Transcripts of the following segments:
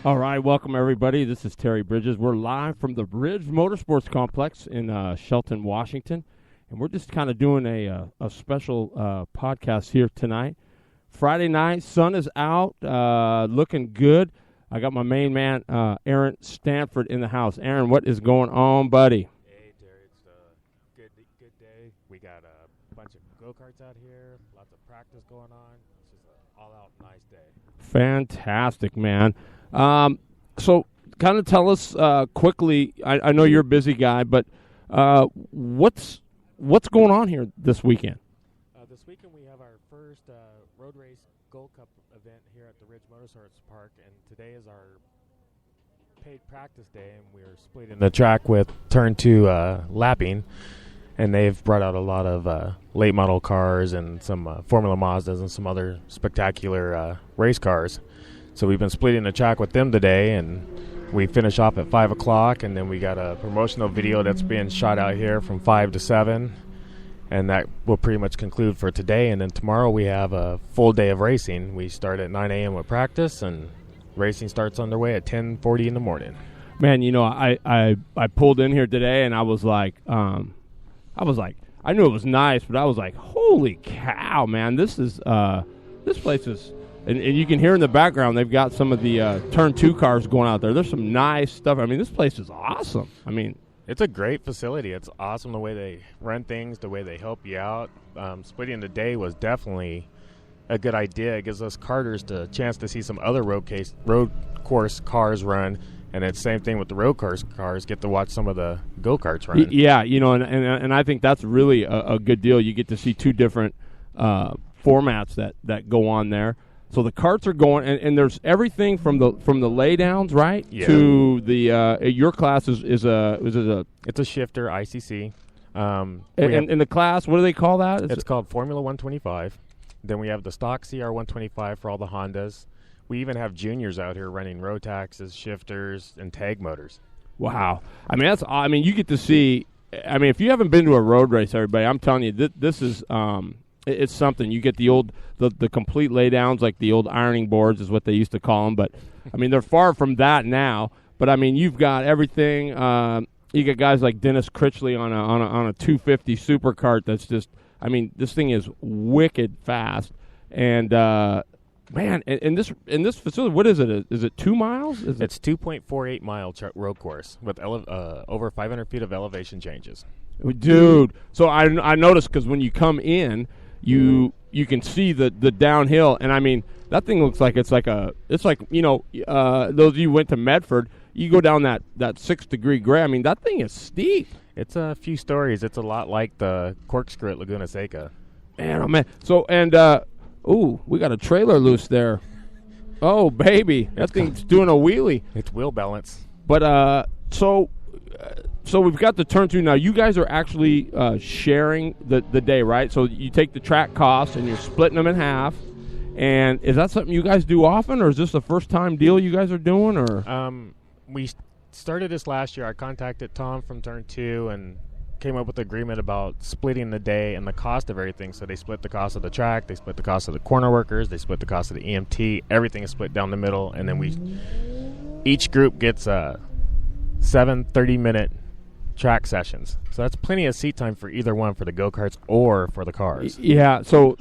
All right, welcome everybody. This is Terry Bridges. We're live from the Ridge Motorsports Complex in Shelton, Washington, and we're just kind of doing a special podcast here tonight. Friday night, sun is out, looking good. I got my main man, Aaron Stanford, in the house. Aaron, what is going on, buddy? Hey, Terry, it's a good day. We got a bunch of go-karts out here, lots of practice going on. It's just an all-out nice day. Fantastic, man. So kind of tell us quickly, I know you're a busy guy, but what's going on here this weekend? This weekend we have our first road race Gold Cup event here at the Ridge Motorsports Park, and today is our paid practice day, and we're splitting the track with Turn 2 lapping, and they've brought out a lot of late model cars and some Formula Mazdas and some other spectacular race cars. So we've been splitting the track with them today, and we finish off at 5 o'clock, and then we got a promotional video that's being shot out here from 5 to 7, and that will pretty much conclude for today. And then tomorrow we have a full day of racing. We start at 9 a.m. with practice, and racing starts underway at 10:40 in the morning. Man, you know, I pulled in here today, and I was like, I knew it was nice, but I was like, holy cow, man, this place is. And you can hear in the background they've got some of the Turn 2 cars going out there. There's some nice stuff. I mean, this place is awesome. I mean, it's a great facility. It's awesome the way they run things, the way they help you out. Splitting the day was definitely a good idea. It gives us karters a chance to see some other road course cars run, and it's the same thing with the road course cars. Get to watch some of the go-karts run. Yeah, you know, and I think that's really a good deal. You get to see two different formats that go on there. So the karts are going, and there's everything from the laydowns, right? Yeah. To the your class is it's a shifter ICC. And the class, what do they call that? It's called Formula 125. Then we have the stock CR 125 for all the Hondas. We even have juniors out here running Rotaxes, shifters, and tag motors. Wow. I mean, you get to see. I mean, if you haven't been to a road race, everybody, I'm telling you, this is. It's something. You get the complete laydowns, like the old ironing boards is what they used to call them. But, I mean, they're far from that now. But, I mean, you've got everything. You got guys like Dennis Critchley on a 250 supercart that's just, I mean, this thing is wicked fast. And, man, in this facility, what is it? Is it 2 miles? It's 2.48 mile road course with over 500 feet of elevation changes. Dude, so I noticed because when you come in, you can see the downhill, and I mean that thing looks like it's like you know, those of you who went to Medford, you go down that 6-degree grade. I mean that thing is steep. It's a few stories. It's a lot like the corkscrew at Laguna Seca. Man, oh man. So and we got a trailer loose there. Oh baby, that thing's doing a wheelie. It's wheel balance. But So we've got the Turn 2 now. You guys are actually sharing the day, right? So you take the track costs and you're splitting them in half. And is that something you guys do often, or is this the first time deal you guys are doing? Or we started this last year. I contacted Tom from Turn 2 and came up with an agreement about splitting the day and the cost of everything. So they split the cost of the track, they split the cost of the corner workers, they split the cost of the EMT. Everything is split down the middle, and then each group gets 7 30-minute track sessions. So that's plenty of seat time for either one, for the go-karts or for the cars. Yeah, so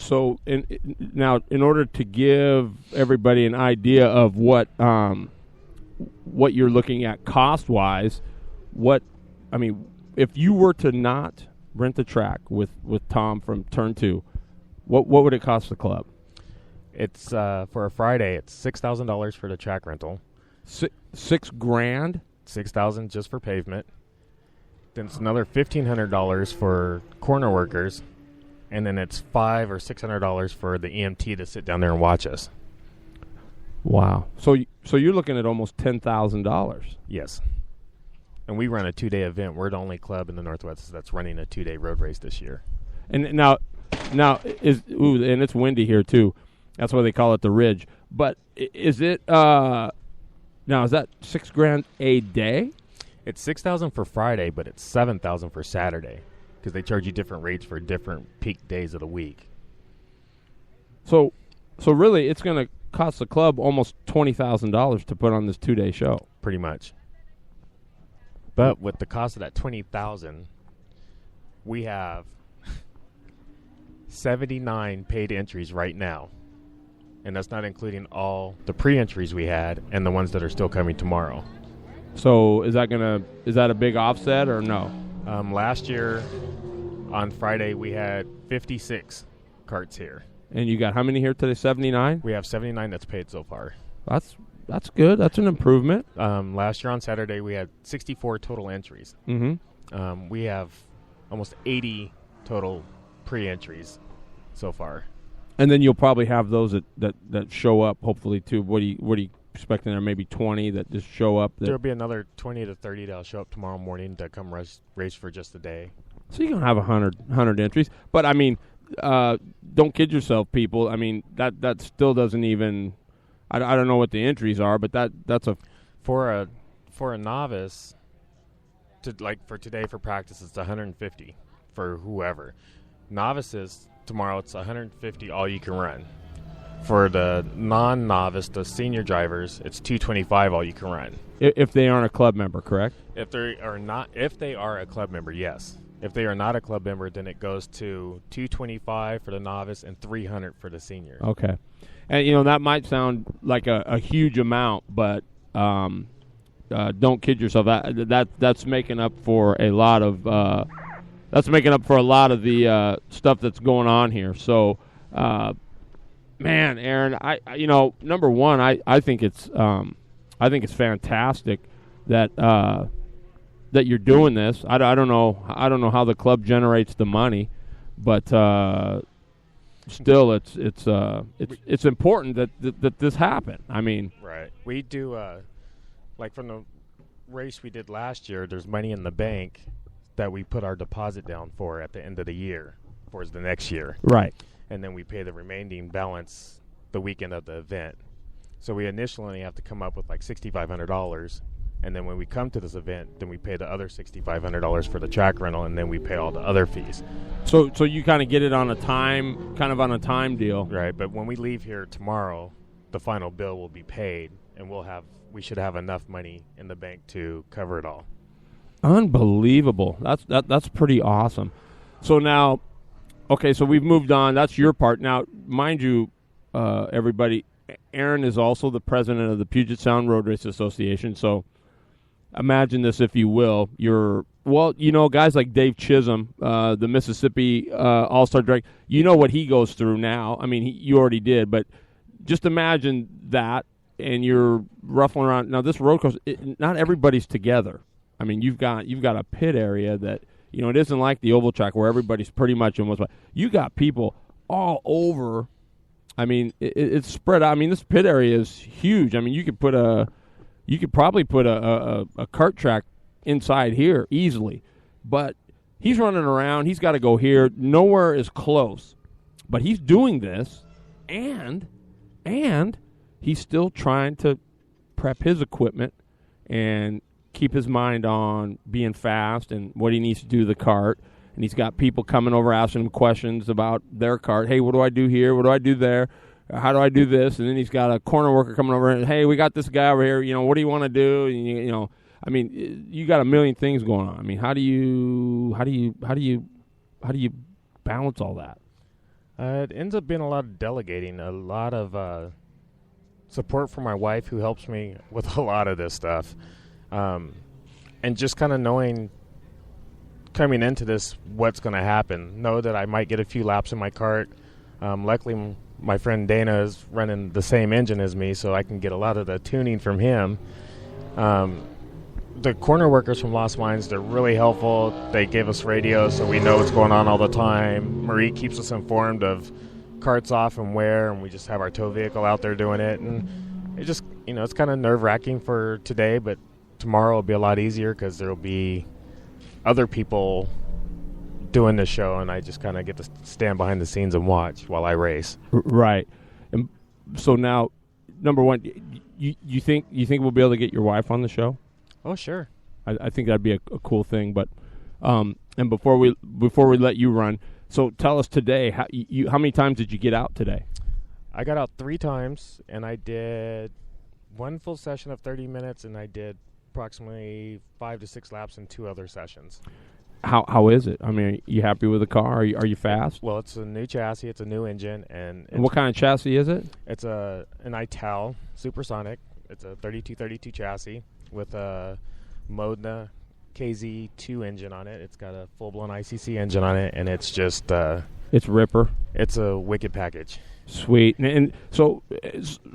now in order to give everybody an idea of what you're looking at cost-wise, if you were to not rent the track with Tom from Turn 2, what would it cost the club? It's for a Friday, it's $6,000 for the track rental. $6,000? $6,000 just for pavement. Then it's another $1,500 for corner workers, and then it's $500 or $600 for the EMT to sit down there and watch us. Wow! So you're looking at almost $10,000. Yes, and we run a 2-day event. We're the only club in the Northwest that's running a 2-day road race this year. And now and it's windy here too. That's why they call it the Ridge. But is it now? Is that $6,000 a day? It's $6,000 for Friday, but it's $7,000 for Saturday because they charge you different rates for different peak days of the week. So really, it's gonna costs the club almost $20,000 to put on this 2-day show. Pretty much. But with the cost of that $20,000, we have 79 paid entries right now. And that's not including all the pre-entries we had and the ones that are still coming tomorrow. So is that a big offset or no? Last year on Friday we had 56 carts here. And you got how many here today? 79? We have 79 that's paid so far. That's good. That's an improvement. Last year on Saturday we had 64 total entries. Mm-hmm. We have almost 80 total pre-entries so far. And then you'll probably have those that show up hopefully too. What are you expecting there? Maybe 20 that just show up. There'll be another 20 to 30 that'll show up tomorrow morning to come race for just a day. So you're going to have 100 entries. But, I mean, don't kid yourself, people. I mean, that still doesn't even – I don't know what the entries are, but that's a – For a novice, for today for practice, it's 150 for whoever. Novices, tomorrow it's 150 all you can run. For the non-novice, the senior drivers, it's 225 all you can run. If they aren't a club member, correct? If they are a club member, yes. If they are not a club member, then it goes to 225 for the novice and 300 for the senior. Okay. And, that might sound like a huge amount, but don't kid yourself. That's making up for a lot of the stuff that's going on here. So, man, Aaron, number one, I think it's fantastic that you're doing this. I don't know how the club generates the money, but still, it's important that this happen. I mean, right? We do like from the race we did last year. There's money in the bank that we put our deposit down for at the end of the year for the next year, right? And then we pay the remaining balance the weekend of the event. So we initially only have to come up with like $6,500. And then when we come to this event, then we pay the other $6,500 for the track rental, and then we pay all the other fees. So you kind of get it on a time deal. Right, but when we leave here tomorrow, the final bill will be paid, and we should have enough money in the bank to cover it all. Unbelievable. That's pretty awesome. So now, okay, so we've moved on. That's your part. Now, mind you, everybody, Aaron is also the president of the Puget Sound Road Race Association. So imagine this, if you will. Guys like Dave Chisholm, the Mississippi All-Star Director, you know what he goes through now. I mean, you already did, but just imagine that, and you're ruffling around. Now, this road course, not everybody's together. I mean, you've got a pit area that, it isn't like the oval track where everybody's pretty much in one spot. You got people all over. I mean, it's spread out. I mean, this pit area is huge. I mean, you could probably put a kart track inside here easily. But he's running around. He's got to go here. Nowhere is close. But he's doing this, and he's still trying to prep his equipment and keep his mind on being fast and what he needs to do to the kart. And he's got people coming over asking him questions about their kart. Hey, what do I do here? What do I do there? How do I do this? And then he's got a corner worker coming over and, hey, we got this guy over here. What do you want to do? And, I mean, you got a million things going on. I mean, how do you balance all that? It ends up being a lot of delegating, a lot of support from my wife, who helps me with a lot of this stuff, and just kind of knowing coming into this what's going to happen. Know that I might get a few laps in my kart. Luckily, my friend Dana is running the same engine as me, so I can get a lot of the tuning from him. The corner workers from Lost Mines, they're really helpful. They give us radios so we know what's going on all the time. Marie keeps us informed of carts off and where, and we just have our tow vehicle out there doing it. And it just, it's kind of nerve-wracking for today, but tomorrow will be a lot easier because there will be other people doing the show, and I just kind of get to stand behind the scenes and watch while I race. Right. And so now, number one, you think we'll be able to get your wife on the show? Oh, sure. I think that'd be a cool thing. But and before we let you run, so tell us today, how many times did you get out today? I got out 3 times, and I did 1 full session of 30 minutes, and I did approximately 5 to 6 laps in 2 other sessions. How is it? I mean, are you happy with the car? Are you fast? Well, it's a new chassis. It's a new engine. And what kind of chassis is it? It's an Ital Supersonic. It's a 3232 chassis with a Modena KZ2 engine on it. It's got a full-blown ICC engine on it, and it's just... it's Ripper. It's a wicked package. Sweet. And so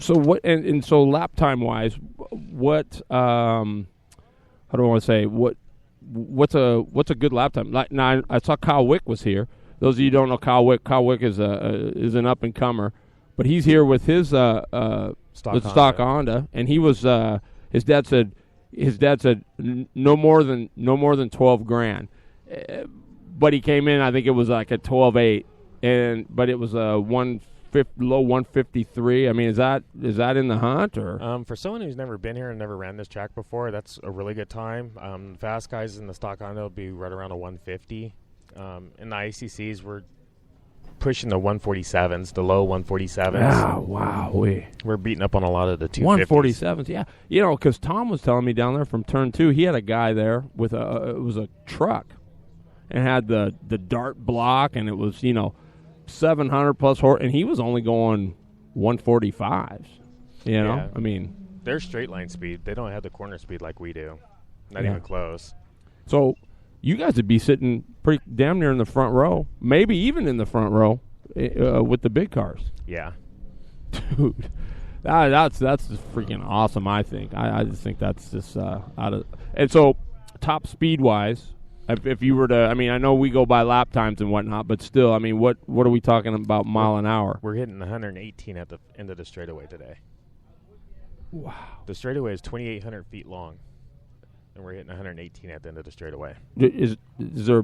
what? And so lap time wise, what? How do I want to say what's a good lap time? Like now, I saw Kyle Wick was here. Those of you who don't know Kyle Wick is an up and comer, but he's here with his stock Honda, and he was his dad said no more than $12,000, but he came in, I think it was like a 12.8, but it was a low 153. I mean, is that in the hunt or? For someone who's never been here and never ran this track before, that's a really good time. Fast guys in the stock Honda will be right around a 150. In the ICCs, we're pushing the 147s, the low 147s. Oh, wow. We're beating up on a lot of the 250s. 147s, yeah. You know, because Tom was telling me down there from turn 2, he had a guy there with it was a truck and had the dart block, and it was, 700 plus horse, and he was only going 145s. Yeah. I mean, they're straight line speed. They don't have the corner speed like we do. Not even close. So you guys would be sitting pretty damn near in the front row, maybe even in the front row with the big cars. Yeah, dude, that's just freaking awesome. I think. I just think that's just out of. And so, top speed wise. If you were to, I mean, I know we go by lap times and whatnot, but still, I mean, what are we talking about mile an hour? We're hitting 118 at the end of the straightaway today. Wow. The straightaway is 2,800 feet long, and we're hitting 118 at the end of the straightaway. Is there,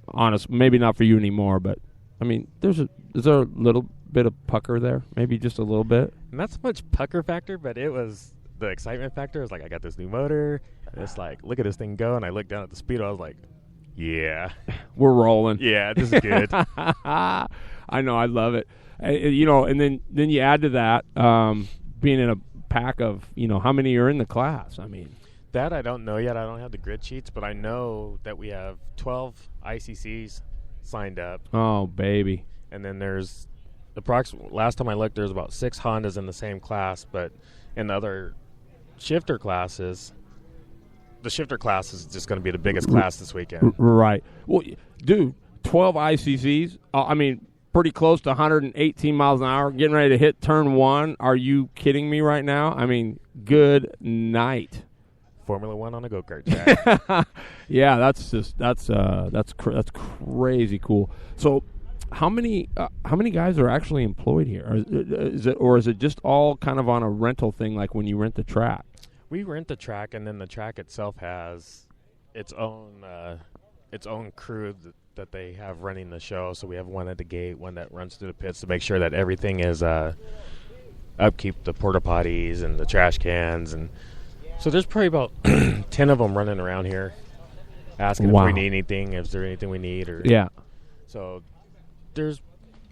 honest, maybe not for you anymore, but, I mean, is there a little bit of pucker there? Maybe just a little bit? Not so much pucker factor, but it was the excitement factor. It was like, I got this new motor. And it's like, look at this thing go, and I looked down at the speedo. I was like, yeah. We're rolling. Yeah, this is good. I know. I love it. And then you add to that being in a pack of, how many are in the class? I mean. That I don't know yet. I don't have the grid sheets, but I know that we have 12 ICCs signed up. Oh, baby. And then there's last time I looked, there's about 6 Hondas in the same class, but in the other shifter classes, the shifter class is just going to be the biggest class this weekend. Right. Well, dude, 12 ICCs. I mean, pretty close to 118 miles an hour, getting ready to hit turn 1. Are you kidding me right now? I mean, good night. Formula One on a go-kart track. Yeah, that's crazy cool. So, how many guys are actually employed here? Or is it just all kind of on a rental thing, like when you rent the track? We rent the track, and then the track itself has its own crew that they have running the show. So we have one at the gate, one that runs through the pits to make sure that everything is upkeep, the porta potties and the trash cans, and so there's probably about 10 of them running around here, asking if we need anything, if there's anything we need, or So there's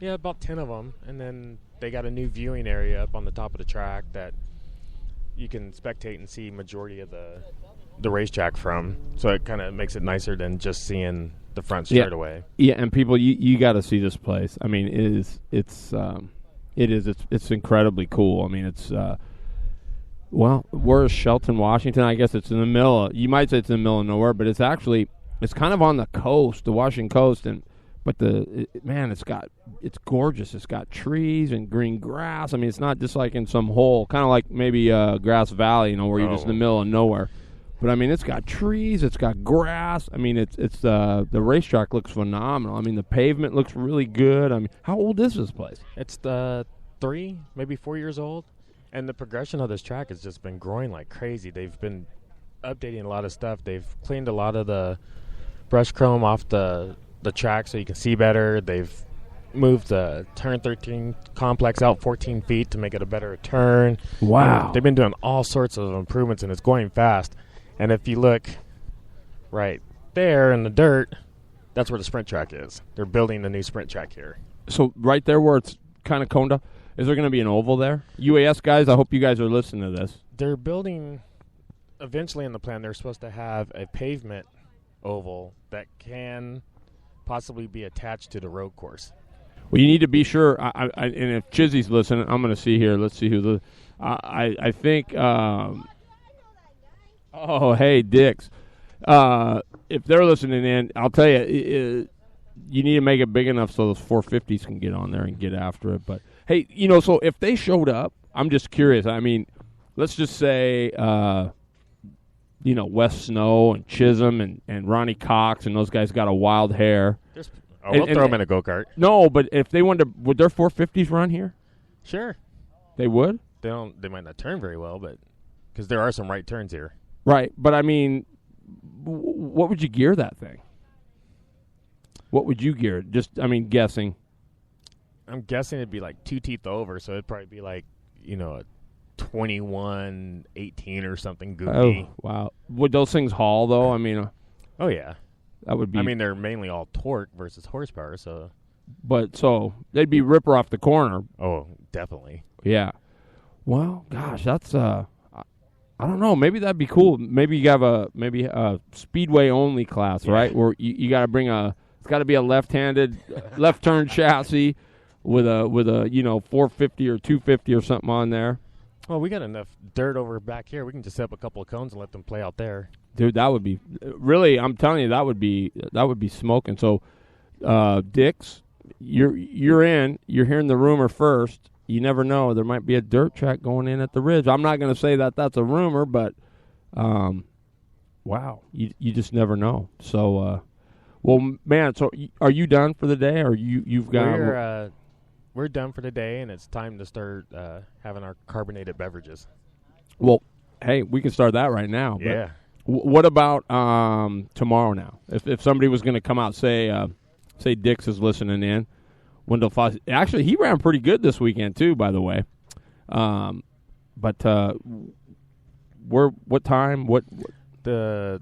about 10 of them, and then they got a new viewing area up on the top of the track that you can spectate and see majority of the racetrack from, so it kind of makes it nicer than just seeing the front straightaway. Yeah, and people, you got to see this place. I mean, it's incredibly cool. I mean, it's we're in Shelton, Washington. I guess it's in the middle. You might say it's in the middle of nowhere, but it's kind of on the coast, the Washington coast, but it's gorgeous. It's got trees and green grass. I mean, it's not just like in some hole, kind of like maybe Grass Valley, where you're just in the middle of nowhere. But I mean, it's got trees, it's got grass. I mean, it's the racetrack looks phenomenal. I mean, the pavement looks really good. I mean, how old is this place? It's 3, maybe 4 years old, and the progression of this track has just been growing like crazy. They've been updating a lot of stuff. They've cleaned a lot of the brush chrome off the track so you can see better. They've moved the turn 13 complex out 14 feet to make it a better turn. Wow. They've been doing all sorts of improvements, and it's going fast. And if you look right there in the dirt, that's where the sprint track is. They're building the new sprint track here. So right there where it's kind of coned up, Is there going to be an oval there? UAS guys, I hope you guys are listening to this. They're building, eventually in the plan, they're supposed to have a pavement oval that can possibly be attached to the road course. Well, you need to be sure, and if Chizzy's listening, I'm going to see here. Let's see who I think, hey, Dix. If they're listening in, I'll tell you, you need to make it big enough so those 450s can get on there and get after it. But, hey, so if they showed up, I'm just curious. I mean, let's just say, Wes Snow and Chisholm and Ronnie Cox and those guys got a wild hair. We'll throw them in a go-kart. No, but if they wanted to, would their 450s run here? Sure. They would? They might not turn very well, but because there are some right turns here. Right, but I mean, what would you gear that thing? What would you gear? Just, guessing. I'm guessing it'd be like 2 teeth over, so it'd probably be like, a 21-18 or something goofy. Oh, wow. Would those things haul, though? Oh, yeah. That would be. They're mainly all torque versus horsepower, so. But so they'd be ripper off the corner. Oh, definitely. Yeah. Well, gosh, that's I don't know. Maybe that'd be cool. Maybe you have a speedway only class, right? Where you got to bring it's got to be a left-handed left turn chassis with a 450 or 250 or something on there. Well, we got enough dirt over back here. We can just set up a couple of cones and let them play out there. Dude, that would be really. I'm telling you, that would be smoking. So, Dix, you're in. You're hearing the rumor first. You never know. There might be a dirt track going in at the Ridge. I'm not going to say that that's a rumor, but wow, you just never know. So, well, man. So, are you done for the day, or you've got? We're done for the day, and it's time to start having our carbonated beverages. Well, hey, we can start that right now. Yeah. What about tomorrow now? If somebody was going to come out, say Dix is listening in, Wendell Foss. Actually, he ran pretty good this weekend too, by the way. But what time? What the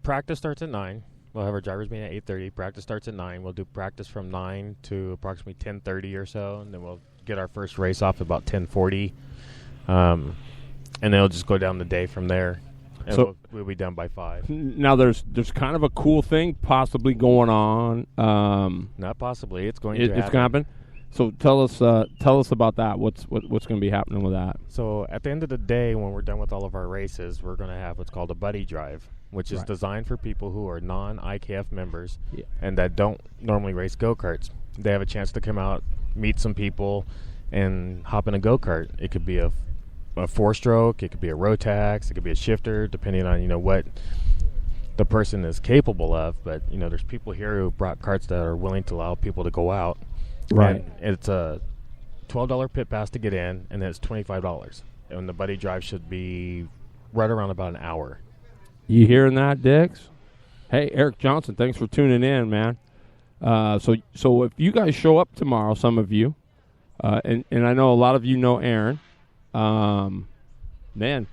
practice starts at 9. We'll have our drivers meeting at 8:30. Practice starts at 9. We'll do practice from 9 to approximately 10:30 or so, and then we'll get our first race off about 10:40. And then it'll just go down the day from there. And so we'll be done by 5. Now there's kind of a cool thing possibly going on. Not possibly. It's going to happen. It's going to happen. So tell us about that. What's going to be happening with that? So at the end of the day, when we're done with all of our races, we're going to have what's called a buddy drive, which is designed for people who are non-IKF members and that don't normally race go-karts. They have a chance to come out, meet some people, and hop in a go-kart. It could be a 4-stroke, it could be a Rotax, it could be a shifter, depending on what the person is capable of. But there's people here who brought carts that are willing to allow people to go out. Right. And it's a $12 pit pass to get in, and then it's $25. And the buddy drive should be right around about an hour. You hearing that, Dix? Hey, Eric Johnson, thanks for tuning in, man. So if you guys show up tomorrow, some of you, and I know a lot of you know Aaron. Man,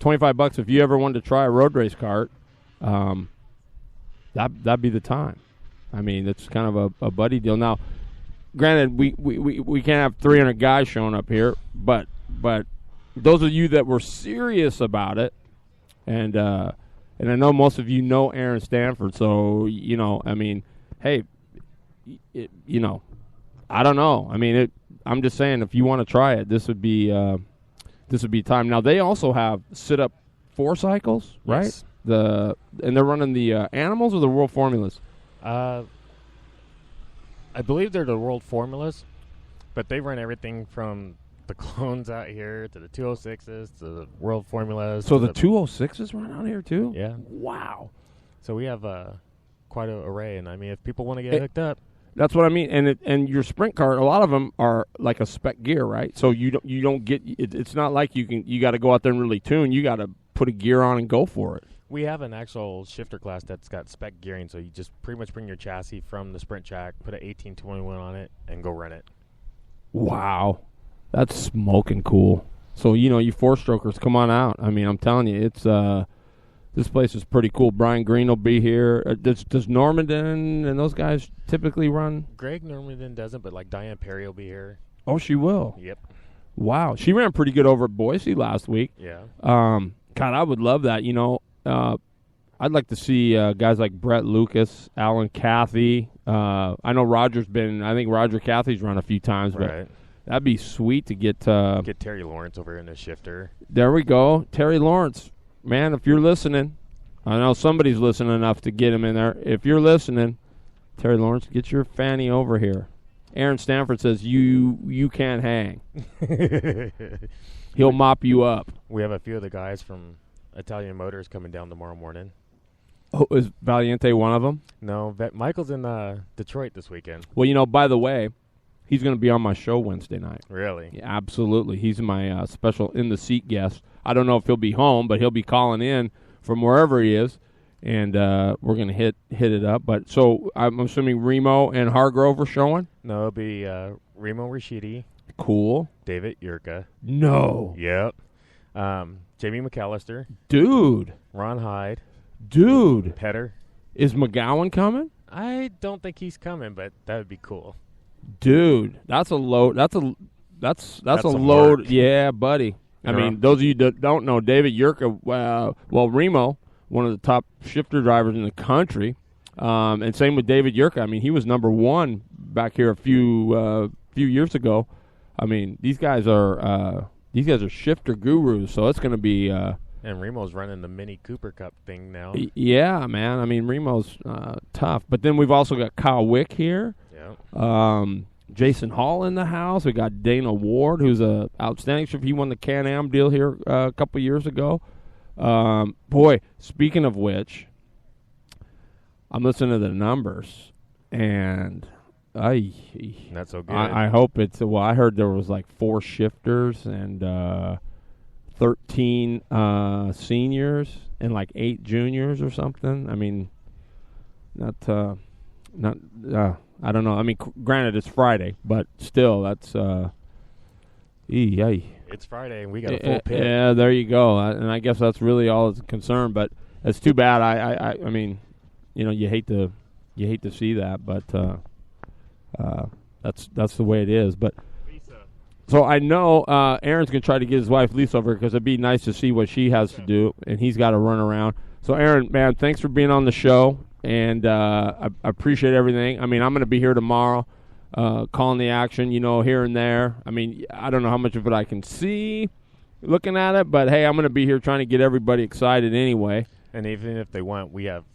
$25 if you ever wanted to try a road race kart, that'd be the time. It's kind of a buddy deal. Now, granted, we can't have 300 guys showing up here, but those of you that were serious about it, and I know most of you know Aaron Stanford, so hey, I don't know. I'm just saying, if you want to try it, this would be time. Now they also have sit-up 4 cycles, right? Yes. And they're running the animals or the World Formulas. I believe they're the World Formulas, but they run everything from the clones out here to the 206s to the World Formulas. So the 206s run out here too? Yeah. Wow. So we have quite an array, and if people want to get hooked up. That's what I mean. And your sprint car, a lot of them are like a spec gear, right? So you don't get it's not like you got to go out there and really tune. You got to put a gear on and go for it. We have an actual shifter class that's got spec gearing, so you just pretty much bring your chassis from the sprint track, put an 1821 on it, and go run it. Wow. That's smoking cool. So, you 4-strokers, come on out. I'm telling you, it's this place is pretty cool. Brian Green will be here. Does Normandin and those guys typically run? Greg Normandin doesn't, but Diane Perry will be here. Oh, she will. Yep. Wow, she ran pretty good over at Boise last week. Yeah. God, I would love that. I'd like to see guys like Brett Lucas, Alan Cathy. I know Roger's been. I think Roger Cathy's run a few times, but Right. that'd be sweet to get. Get Terry Lawrence over in the shifter. There we go, Terry Lawrence. Man, if you're listening, I know somebody's listening enough to get him in there. If you're listening, Terry Lawrence, get your fanny over here. Aaron Stanford says you can't hang. He'll mop you up. We have a few of the guys from Italian Motors coming down tomorrow morning. Oh, is Valiente one of them? No, Michael's in Detroit this weekend. Well, by the way, he's going to be on my show Wednesday night. Really? Yeah, absolutely. He's my special in-the-seat guest. I don't know if he'll be home, but he'll be calling in from wherever he is, and we're going to hit it up. But so I'm assuming Remo and Hargrove are showing? No, it'll be Remo Rashidi. Cool. David Yurka. No. Yep. Jamie McAllister. Dude. Ron Hyde. Dude. Petter. Is McGowan coming? I don't think he's coming, but that would be cool. Dude, that's a load. That's a some load. work. Yeah, buddy. I mean, those of you that don't know, David Yurka, Remo, one of the top shifter drivers in the country, and same with David Yurka. I mean, he was number one back here a few years ago. I mean, these guys are shifter gurus, so it's going to be. And Remo's running the Mini Cooper Cup thing now. Yeah, man. I mean, Remo's tough, but then we've also got Kyle Wick here. Yeah. Jason Hall in the house. We got Dana Ward, who's a outstanding shifter. He won the Can-Am deal here a couple years ago. Boy, speaking of which, I'm listening to the numbers, and not so good. I hope it's. Well, I heard there was like 4 shifters and 13 seniors and like 8 juniors or something. I mean, not. I don't know. I mean, granted, it's Friday, but still, that's. It's Friday, and we got a full pit. Yeah, there you go. And I guess that's really all that's concerned. But it's too bad. I mean, you hate to see that, but that's the way it is. But Lisa. so I know Aaron's gonna try to get his wife Lisa over because it'd be nice to see what she has to do, and he's got to run around. So Aaron, man, thanks for being on the show. And I appreciate everything. I mean, I'm going to be here tomorrow calling the action, here and there. I mean, I don't know how much of it I can see looking at it, but, hey, I'm going to be here trying to get everybody excited anyway. And even if they want, we have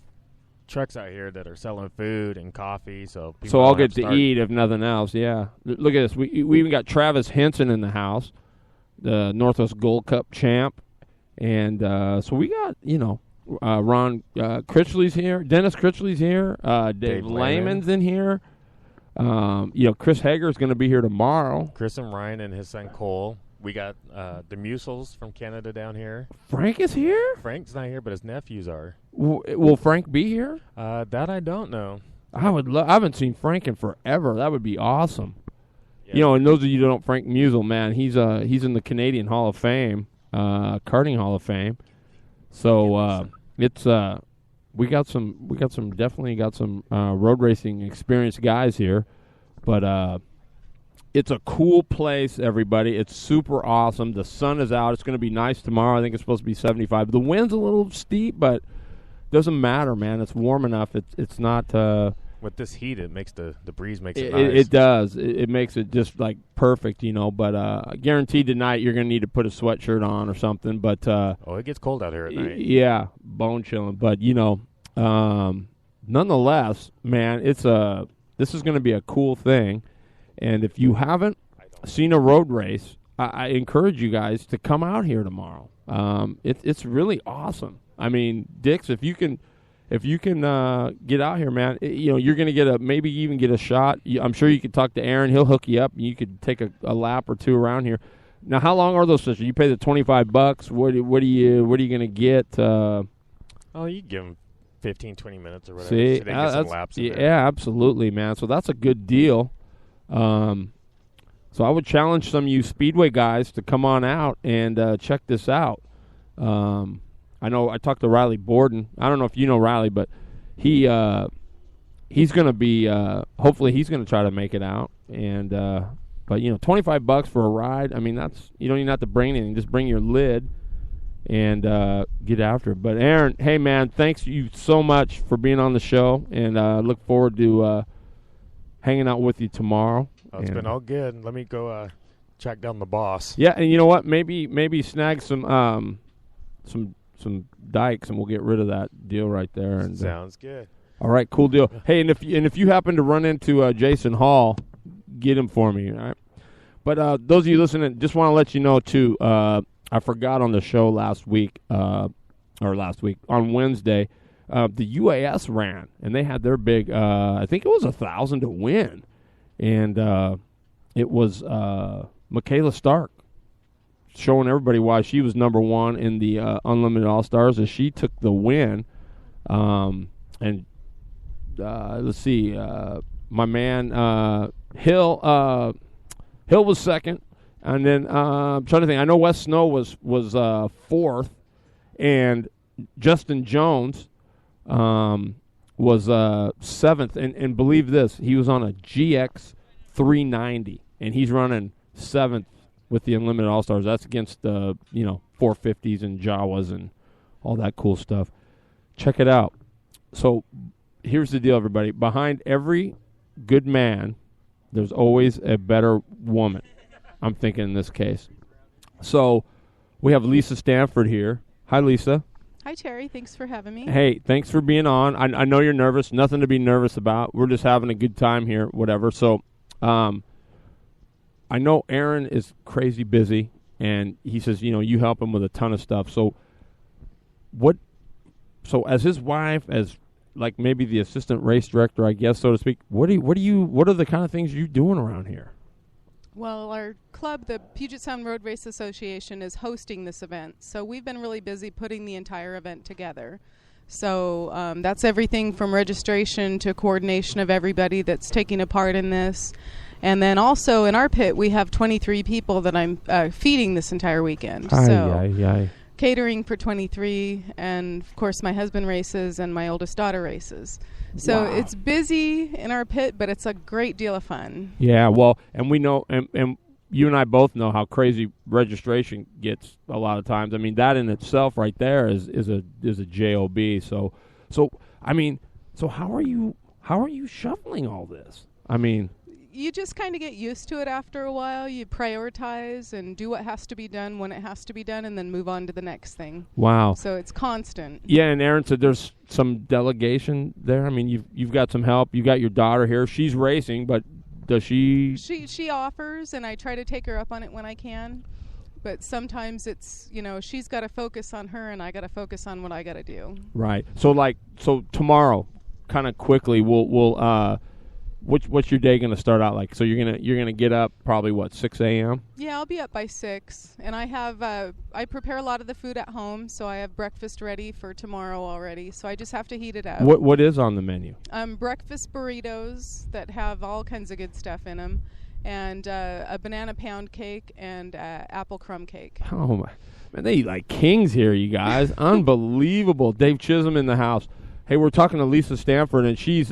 trucks out here that are selling food and coffee. So I'll get to eat, if nothing else, yeah. Look at this. We even got Travis Henson in the house, the Northwest Gold Cup champ. And so we got, Ron Critchley's here. Dennis Critchley's here. Dave Lehman's in here. Chris Hager's going to be here tomorrow. Chris and Ryan and his son Cole. We got the Musels from Canada down here. Frank is here? Frank's not here, but his nephews are. Will Frank be here? That I don't know. I haven't seen Frank in forever. That would be awesome. Yeah. And those of you who don't, Frank Musel, man, he's in the Canadian Hall of Fame, karting Hall of Fame. So it's we definitely got some road racing experienced guys here, but it's a cool place, everybody. It's super awesome. The sun is out. It's going to be nice tomorrow. I think it's supposed to be 75. The wind's a little steep, but doesn't matter, man. It's warm enough. It's not. With this heat, it makes the breeze makes it nice. It does. It makes it just like perfect, But guaranteed tonight you're going to need to put a sweatshirt on or something. But it gets cold out here at night. Yeah, bone chilling. But nonetheless, man, this is going to be a cool thing. And if you haven't seen a road race, I encourage you guys to come out here tomorrow. It's really awesome. I mean, Dix, if you can get out here, man, you're going to maybe even get a shot. I'm sure you could talk to Aaron. He'll hook you up, and you could take a lap or two around here. Now, how long are those sessions? You pay the $25. What are you going to get? You give them 15, 20 minutes or whatever. See, so they get some laps in there. Yeah, absolutely, man. So that's a good deal. So I would challenge some of you Speedway guys to come on out and check this out. I know I talked to Riley Borden. I don't know if you know Riley, but he's going to be hopefully he's going to try to make it out. And But, $25 for a ride, I mean, you don't even have to bring anything. Just bring your lid and get after it. But, Aaron, hey, man, thanks you so much for being on the show, and look forward to hanging out with you tomorrow. Oh, it's been all good. Let me go track down the boss. Yeah, and you know what? Maybe snag some dikes, and we'll get rid of that deal right there. And sounds good. All right, cool deal. Hey, and if you happen to run into Jason Hall, get him for me, all right? But those of you listening, just want to let you know too. I forgot on the show on Wednesday, the UAS ran, and they had their big. I think it was 1,000 to win, and it was Michaela Stark showing everybody why she was number one in the Unlimited All-Stars, as she took the win. And let's see, my man Hill was second, and then I'm trying to think. I know Wes Snow was fourth, and Justin Jones was seventh. And believe this, he was on a GX 390, and he's running seventh with the Unlimited All-Stars. That's against 450s and Jawas and all that cool stuff. Check it out. So here's the deal, everybody. Behind every good man, there's always a better woman. I'm thinking in this case. So we have Lisa Stanford here. Hi, Lisa. Hi, Terry. Thanks for having me. Hey, thanks for being on. I know you're nervous. Nothing to be nervous about. We're just having a good time here, whatever. So I know Aaron is crazy busy, and he says, you help him with a ton of stuff. So as his wife, as like maybe the assistant race director, I guess, so to speak, what are the kind of things you're doing around here? Well, our club, the Puget Sound Road Race Association, is hosting this event. So we've been really busy putting the entire event together. So that's everything from registration to coordination of everybody that's taking a part in this. And then also in our pit, we have 23 people that I'm feeding this entire weekend. Catering for 23, and of course my husband races and my oldest daughter races. So It's busy in our pit, but it's a great deal of fun. Yeah, well, and we know, and you and I both know how crazy registration gets a lot of times. I mean, that in itself right there is a job. So how are you shuffling all this? I mean, you just kind of get used to it after a while. You prioritize and do what has to be done when it has to be done, and then move on to the next thing. Wow. So it's constant. Yeah, and Aaron said there's some delegation there. I mean, you've got some help. You got your daughter here. She's racing, but does she? She offers, and I try to take her up on it when I can. But sometimes it's, she's got to focus on her, and I got to focus on what I got to do. Right. So tomorrow, kind of quickly, we'll What's your day going to start out like? So you're gonna get up probably 6 a.m.? Yeah, I'll be up by 6, and I have I prepare a lot of the food at home, so I have breakfast ready for tomorrow already. So I just have to heat it up. What is on the menu? Breakfast burritos that have all kinds of good stuff in them, and a banana pound cake and apple crumb cake. Oh my, man, they eat like kings here, you guys! Unbelievable. Dave Chisholm in the house. Hey, we're talking to Lisa Stanford, and she's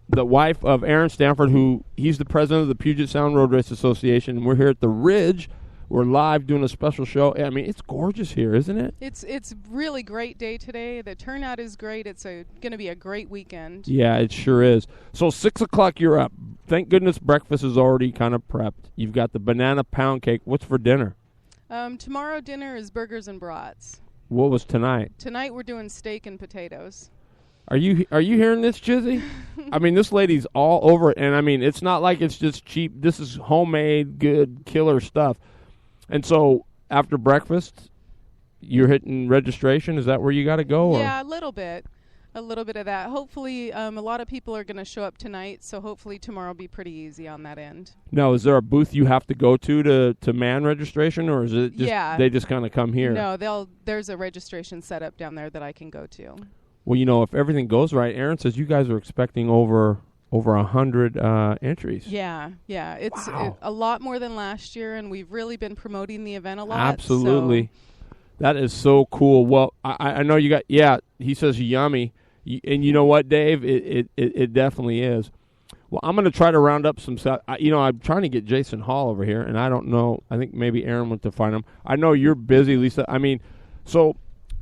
the wife of Aaron Stanford, he's the president of the Puget Sound Road Race Association, and we're here at the Ridge. We're live doing a special show. I mean, it's gorgeous here, isn't it? It's really great day today. The turnout is great. It's going to be a great weekend. Yeah, it sure is. So 6 o'clock, you're up. Thank goodness breakfast is already kind of prepped. You've got the banana pound cake. What's for dinner? Tomorrow dinner is burgers and brats. What was tonight? Tonight we're doing steak and potatoes. Are you hearing this, Chizzy? I mean, this lady's all over it, and I mean, it's not like it's just cheap. This is homemade, good, killer stuff. And so, after breakfast, you're hitting registration. Is that where you got to go? Or? Yeah, a little bit of that. Hopefully, a lot of people are going to show up tonight, so hopefully tomorrow will be pretty easy on that end. Now, is there a booth you have to go to man registration, or is it just they just kind of come here? No, there's a registration set up down there that I can go to. Well, if everything goes right, Aaron says you guys are expecting over 100 entries. Yeah. It's a lot more than last year, and we've really been promoting the event a lot. Absolutely. So. That is so cool. Well, I know you got, he says yummy. And you know what, Dave? It definitely is. Well, I'm going to try to round up some stuff. I'm trying to get Jason Hall over here, and I don't know. I think maybe Aaron went to find him. I know you're busy, Lisa. I mean, so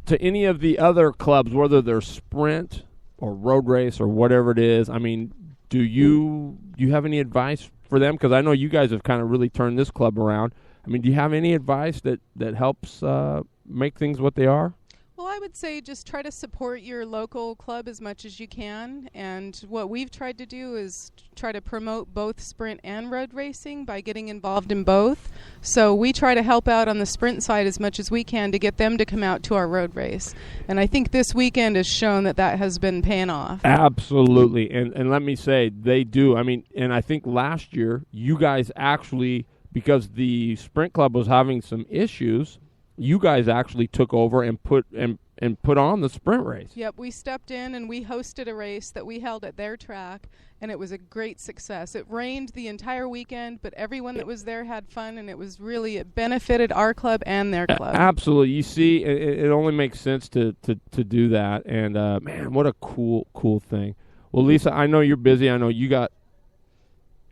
to any of the other clubs, whether they're sprint or road race or whatever it is, I mean, do you have any advice for them? Because I know you guys have kind of really turned this club around. I mean, do you have any advice that helps make things what they are? Well, I would say just try to support your local club as much as you can. And what we've tried to do is try to promote both sprint and road racing by getting involved in both. So we try to help out on the sprint side as much as we can to get them to come out to our road race. And I think this weekend has shown that has been paying off. Absolutely. And let me say, they do. I mean, and I think last year you guys actually, because the sprint club was having some issues, you guys actually took over and put on the sprint race. Yep, we stepped in and we hosted a race that we held at their track, and it was a great success. It rained the entire weekend, but everyone that was there had fun, and it benefited our club and their club. Absolutely. You see, it only makes sense to do that, and man, what a cool thing. Well, Lisa, I know you're busy. I know you got.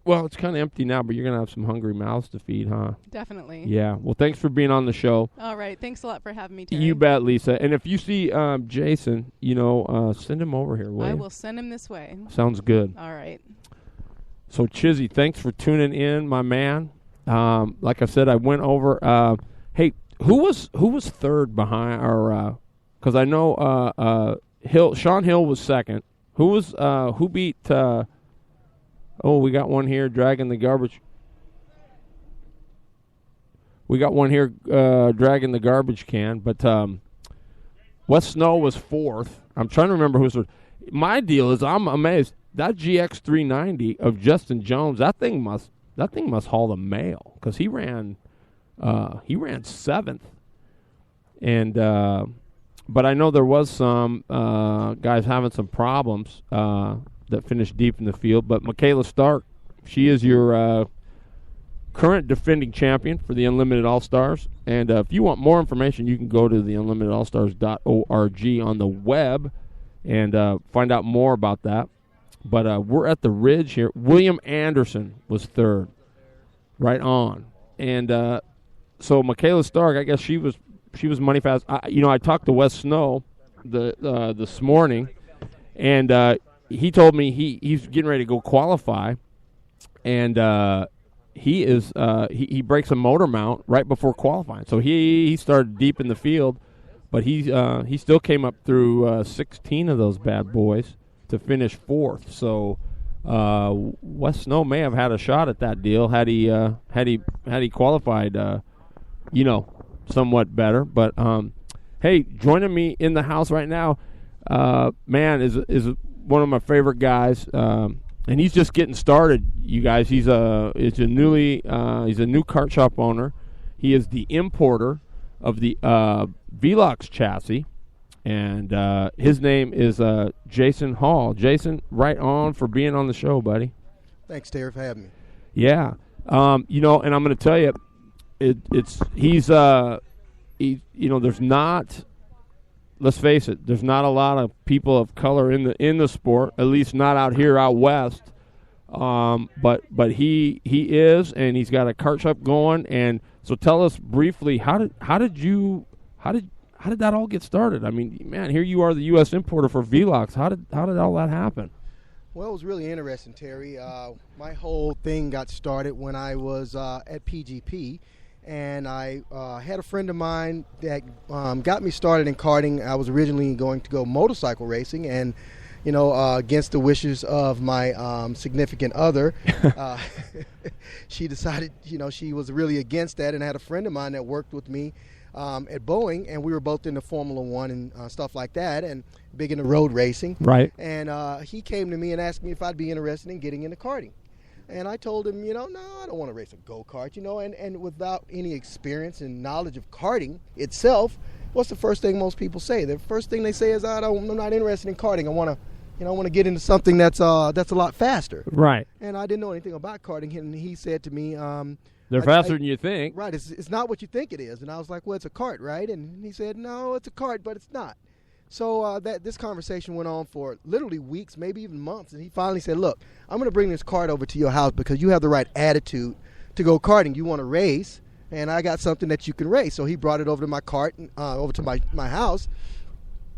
Well, it's kind of empty now, but you're going to have some hungry mouths to feed, huh? Definitely. Yeah. Well, thanks for being on the show. All right. Thanks a lot for having me, Terry. You bet, Lisa. And if you see Jason, send him over here, will you? I will send him this way. Sounds good. All right. So, Chizzy, thanks for tuning in, my man. Like I said, I went over. Hey, who was third behind our? Because I know Sean Hill was second. Who beat? Oh, we got one here dragging the garbage. We got one here dragging the garbage can. But Wes Snow was fourth. I'm trying to remember who's third. My deal is I'm amazed. That GX 390 of Justin Jones, that thing must haul the mail because he ran seventh. And but I know there was some guys having some problems. That finished deep in the field. But Michaela Stark, she is your current defending champion for the Unlimited All-Stars. And if you want more information, you can go to the unlimitedallstars.org on the web and find out more about that. But we're at the Ridge here. William Anderson was third, right on. And so Michaela Stark, I guess she was money fast. I talked to Wes Snow this morning, and he told me he's getting ready to go qualify, and he breaks a motor mount right before qualifying. So he started deep in the field, but he still came up through 16 of those bad boys to finish fourth. So Wes Snow may have had a shot at that deal had he qualified, somewhat better. But hey, joining me in the house right now, man, is one of my favorite guys, and he's just getting started. You guys, he's a new kart shop owner. He is the importer of the Velox chassis, and his name is Jason Hall. Jason, right on for being on the show, buddy. Thanks, Terry, for having me. Yeah, and I'm going to tell you, there's not. Let's face it, there's not a lot of people of color in the sport, at least not out here out west. But he is, and he's got a kart shop going. And so tell us briefly, how did that all get started? I mean, man, here you are, the U.S. importer for Velox. How did all that happen? Well, it was really interesting, Terry. My whole thing got started when I was at PGP. And I had a friend of mine that got me started in karting. I was originally going to go motorcycle racing, and against the wishes of my significant other, she decided, she was really against that. And I had a friend of mine that worked with me at Boeing, and we were both into Formula One and stuff like that, and big into road racing. Right. And he came to me and asked me if I'd be interested in getting into karting. And I told him, no, I don't want to race a go-kart, and without any experience and knowledge of karting itself, what's the first thing most people say? The first thing they say is, I'm not interested in karting. I want to get into something that's a lot faster. Right. And I didn't know anything about karting, and he said to me, they're faster than you think. Right. It's not what you think it is. And I was like, well, it's a kart, right? And he said, no, it's a kart, but it's not. So this conversation went on for literally weeks, maybe even months, and he finally said, look, I'm going to bring this cart over to your house because you have the right attitude to go karting. You want to race, and I got something that you can race. So he brought it over to my cart, over to my house,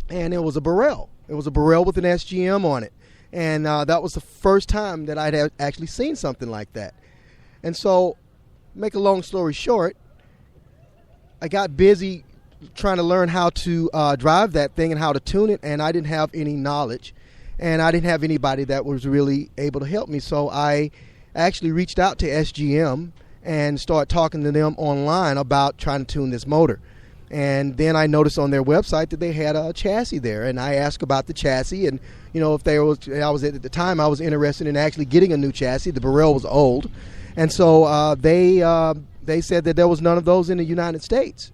and it was a Burrell. It was a Burrell with an SGM on it. And that was the first time that I'd actually seen something like that. And so, make a long story short, I got busy trying to learn how to drive that thing and how to tune it, and I didn't have any knowledge. And I didn't have anybody that was really able to help me. So I actually reached out to SGM and started talking to them online about trying to tune this motor. And then I noticed on their website that they had a chassis there, and I asked about the chassis, and if there was, I was at the time I was interested in actually getting a new chassis. The Burrell was old, and so they said that there was none of those in the United States,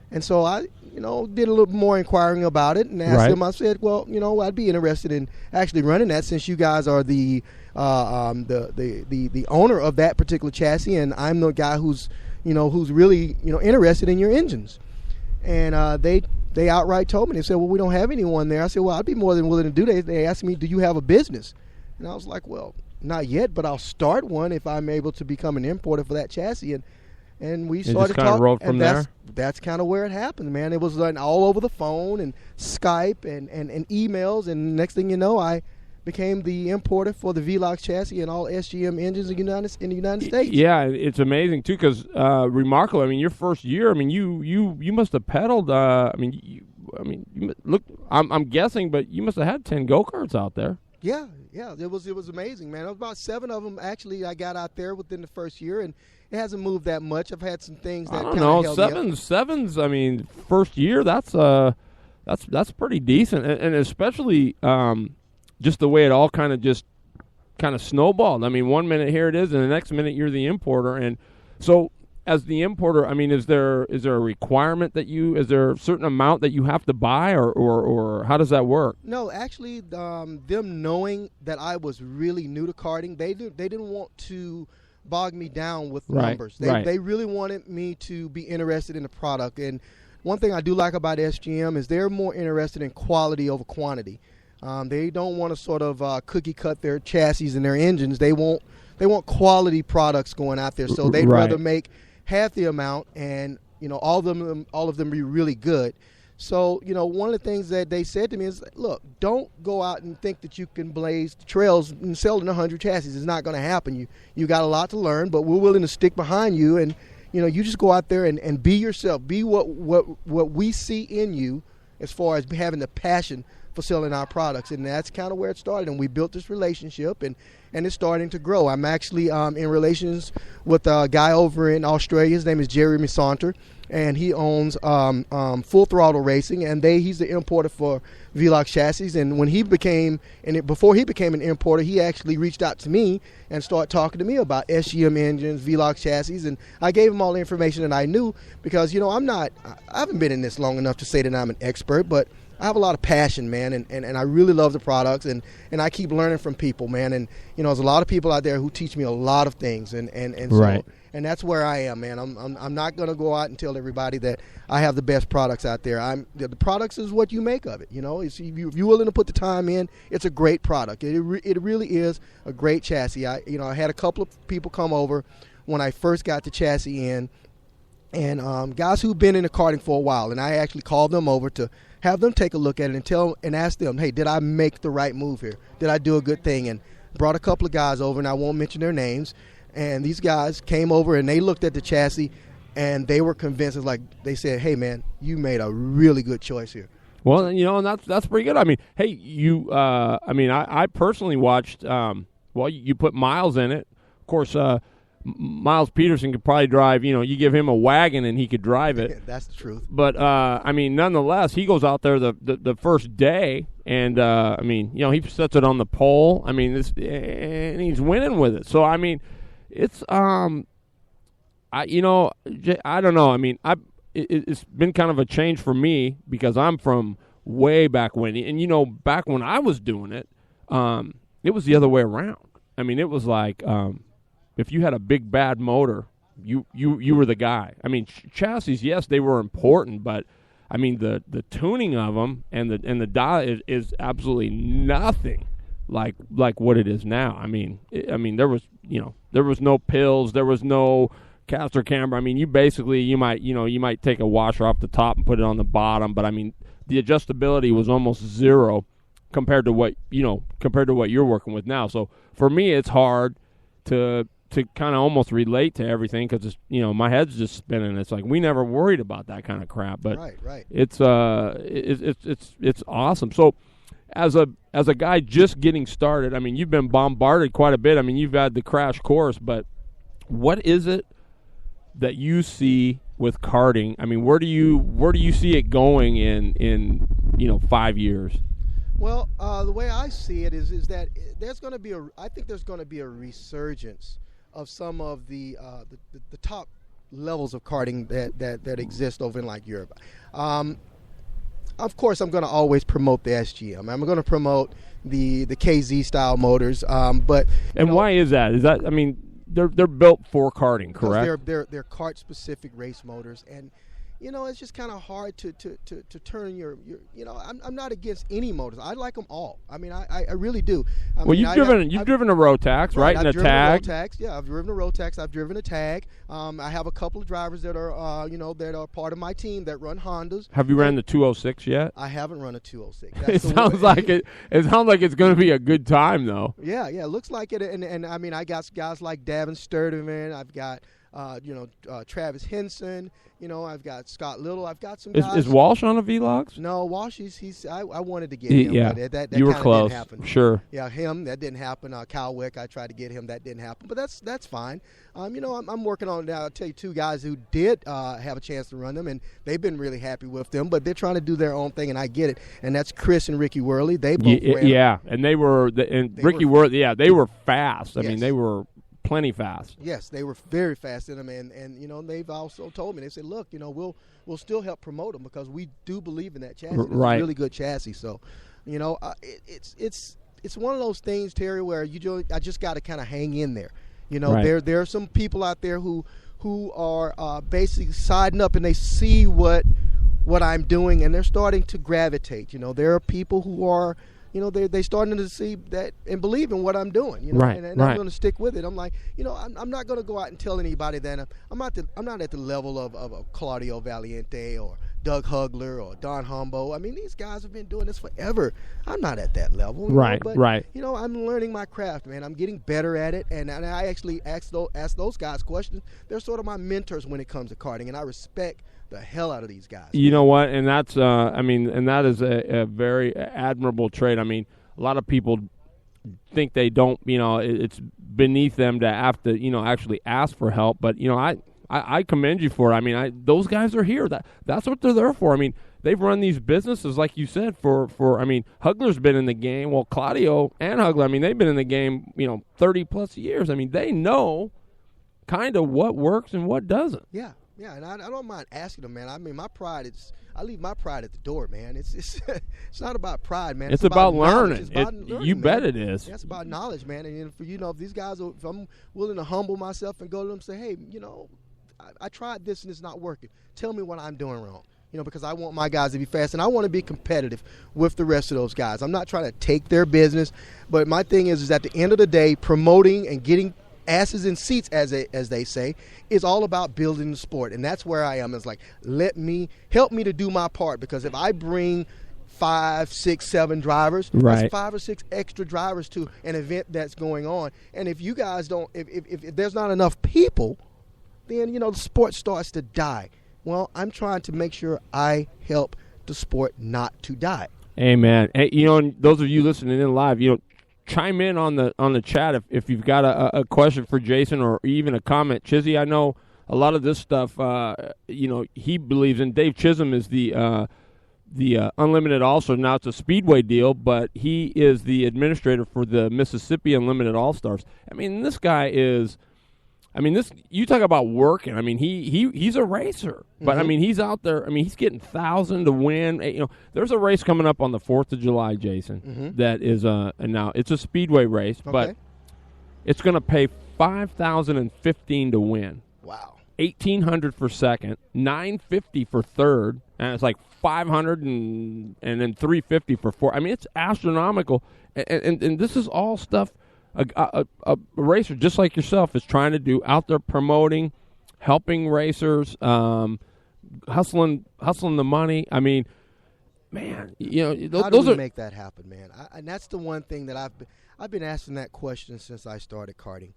and so I did a little more inquiring about it and asked them. I said, well, I'd be interested in actually running that since you guys are the owner of that particular chassis, and I'm the guy who's really interested in your engines. And they outright told me, they said, well, we don't have anyone there. I said, well, I'd be more than willing to do that. They asked me, do you have a business? And I was like, well, not yet, but I'll start one if I'm able to become an importer for that chassis. And we started talking. From there? That's kind of where it happened, man. It was like all over the phone and Skype and emails. And next thing you know, I became the importer for the Velox chassis and all SGM engines in the United States. Yeah, it's amazing too, because remarkable. I mean, your first year. I mean, you must have pedaled. Look, I'm guessing, but you must have had 10 go-karts out there. Yeah, it was amazing, man. It was about 7 of them actually. I got out there within the first year, and it hasn't moved that much. I've had some things that kind of held me up. Sevens. I mean, first year. That's pretty decent, and especially. Just the way it all kind of snowballed. I mean, one minute here it is, and the next minute you're the importer. And so, as the importer, I mean, is there a requirement is there a certain amount that you have to buy, or how does that work? No, actually, them knowing that I was really new to karting, they didn't want to bog me down with numbers. They really wanted me to be interested in the product. And one thing I do like about SGM is they're more interested in quality over quantity. They don't want to sort of cookie cut their chassis and their engines. They want quality products going out there. So they'd rather make half the amount and all of them be really good. So one of the things that they said to me is, look, don't go out and think that you can blaze trails and sell in 100 chassis. It's not going to happen. You got a lot to learn, but we're willing to stick behind you, and you just go out there and be yourself. Be what we see in you as far as having the passion for selling our products, and that's kind of where it started. And we built this relationship, and it's starting to grow. I'm actually in relations with a guy over in Australia. His name is Jeremy Saunter, and he owns Full Throttle Racing, and he's the importer for Velox chassis. And before he became an importer, he actually reached out to me and started talking to me about SGM engines, Velox chassis, and I gave him all the information that I knew because I haven't been in this long enough to say that I'm an expert, but I have a lot of passion, man, and I really love the products, and I keep learning from people, man. And there's a lot of people out there who teach me a lot of things, and so and that's where I am, man. I'm not going to go out and tell everybody that I have the best products out there. The products is what you make of it, If you're willing to put the time in, it's a great product. It really is a great chassis. I had a couple of people come over when I first got the chassis in, and guys who've been in the karting for a while, and I actually called them over to have them take a look at it and ask them, hey, did I make the right move here? Did I do a good thing? And brought a couple of guys over, and I won't mention their names. And these guys came over, and they looked at the chassis, and they were convinced. It's like they said, hey, man, you made a really good choice here. Well, and that's pretty good. I mean, hey, I personally watched, you put Miles in it. Of course, Miles Peterson could probably drive, you give him a wagon and he could drive it. That's the truth. But, nonetheless, he goes out there the first day and, he sets it on the pole. I mean, and he's winning with it. So, I mean, it's, I don't know. I mean, it's been kind of a change for me because I'm from way back when. And, back when I was doing it, it was the other way around. I mean, it was like if you had a big, bad motor, you were the guy. I mean, chassis, yes, they were important, but I mean, the tuning of them and the dial is absolutely nothing like what it is now. I mean, there was no pills, there was no caster camber. I mean, you might take a washer off the top and put it on the bottom, but I mean, the adjustability was almost zero compared to what you're working with now. So for me, it's hard to kind of almost relate to everything because my head's just spinning. It's like we never worried about that kind of crap, but right. It's awesome. So as a guy just getting started, I mean, you've been bombarded quite a bit. I mean, you've had the crash course, but what is it that you see with karting? I mean, where do you see it going in 5 years? Well, the way I see it is that there's going to be I think there's going to be a resurgence of some of the top levels of karting that exist over in like Europe. Of course, I'm going to always promote the SGM. I'm going to promote the KZ style motors. But why is that? Is that, I mean, they're built for karting, correct? They're kart specific race motors, and it's just kind of hard to turn your I'm not against any motors. I like them all. I mean, I really do. You've driven a Rotax, right? And a tag. Yeah, I've driven a Rotax. I've driven a tag. I have a couple of drivers that are that are part of my team that run Hondas. Have you ran the 206 yet? I haven't run a 206. It sounds like it sounds like it's going to be a good time though. Yeah, it looks like it. And I mean, I got guys like Davin Sturtevant. I've got Travis Henson. I've got Scott Little. I've got some guys. Is Walsh on the Vlogs? No, Walsh. I wanted to get him. Yeah, but that you were close. Didn't happen. Sure. Yeah, him. That didn't happen. Kyle Wick. I tried to get him. That didn't happen. But that's fine. I'm working on now. I'll tell you two guys who did have a chance to run them, and they've been really happy with them. But they're trying to do their own thing, and I get it. And that's Chris and Ricky Worley. They both ran. Yeah, and they were Ricky Worley. Yeah, they were fast. I mean, they were plenty fast. Yes, they were very fast in them, and they've also told me, they said, look, we'll still help promote them because we do believe in that chassis. It's a really good chassis. So, it's one of those things, Terry, where I just got to kind of hang in there. There are some people out there who are basically siding up, and they see what I'm doing, and they're starting to gravitate. There are people who are. They're starting to see that and believe in what I'm doing. And I'm going to stick with it. I'm like, I'm not going to go out and tell anybody that I'm not at the level of a Claudio Valiente or Doug Hugler or Don Humbo. I mean, these guys have been doing this forever. I'm not at that level. Right. I'm learning my craft, man. I'm getting better at it, and I actually ask those guys questions. They're sort of my mentors when it comes to karting, and I respect the hell out of these guys. You know what? And that's and that is a very admirable trait. I mean, a lot of people think they don't, it's beneath them to have to, actually ask for help. But, I commend you for it. I mean, those guys are here. That's what they're there for. I mean, they've run these businesses, like you said, for I mean, Hugler's been in the game. Well, Claudio and Hugler, I mean, they've been in the game, 30-plus years. I mean, they know kind of what works and what doesn't. Yeah. Yeah, and I don't mind asking them, man. I mean, I leave my pride at the door, man. It's not about pride, man. It's about learning. It's about learning, you man. Bet it is. Yeah, it's about knowledge, man. And if these guys, if I'm willing to humble myself and go to them and say, hey, I tried this and it's not working. Tell me what I'm doing wrong. Because I want my guys to be fast, and I want to be competitive with the rest of those guys. I'm not trying to take their business, but my thing is at the end of the day, promoting and getting asses in seats, as they say, is all about building the sport. And that's where I am. It's like, help me to do my part, because if I bring 5, 6, 7 drivers, that's 5 or 6 extra drivers to an event that's going on. And if you guys don't, if there's not enough people, then, the sport starts to die. Well, I'm trying to make sure I help the sport not to die. Amen. Hey, and those of you listening in live, chime in on the chat if you've got a question for Jason or even a comment. Chizzy, I know a lot of this stuff, he believes in. Dave Chisholm is the Unlimited All-Star. Now it's a Speedway deal, but he is the administrator for the Mississippi Unlimited All-Stars. I mean, this guy is... I mean, you talk about working. I mean, he's a racer, but I mean, he's out there. I mean, he's getting 1,000 to win. There's a race coming up on the 4th of July, Jason. That is and now it's a speedway race, but it's going to pay $5,015 to win. Wow! $1,800 for second, $950 for third, and it's like $500 and then $350 for fourth. I mean, it's astronomical, and this is all stuff a racer just like yourself is trying to do out there, promoting, helping racers, hustling the money. I mean, man, how do we make that happen, man? And that's the one thing that I've been asking that question since I started karting,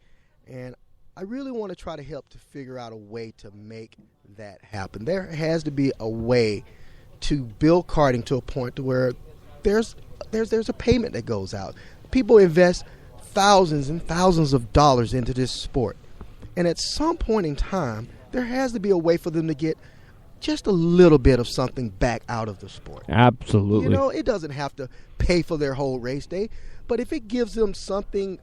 and I really want to try to help to figure out a way to make that happen. There has to be a way to build karting to a point to where there's a payment that goes out. People invest thousands and thousands of dollars into this sport, and at some point in time, there has to be a way for them to get just a little bit of something back out of the sport. Absolutely. It doesn't have to pay for their whole race day, but if it gives them something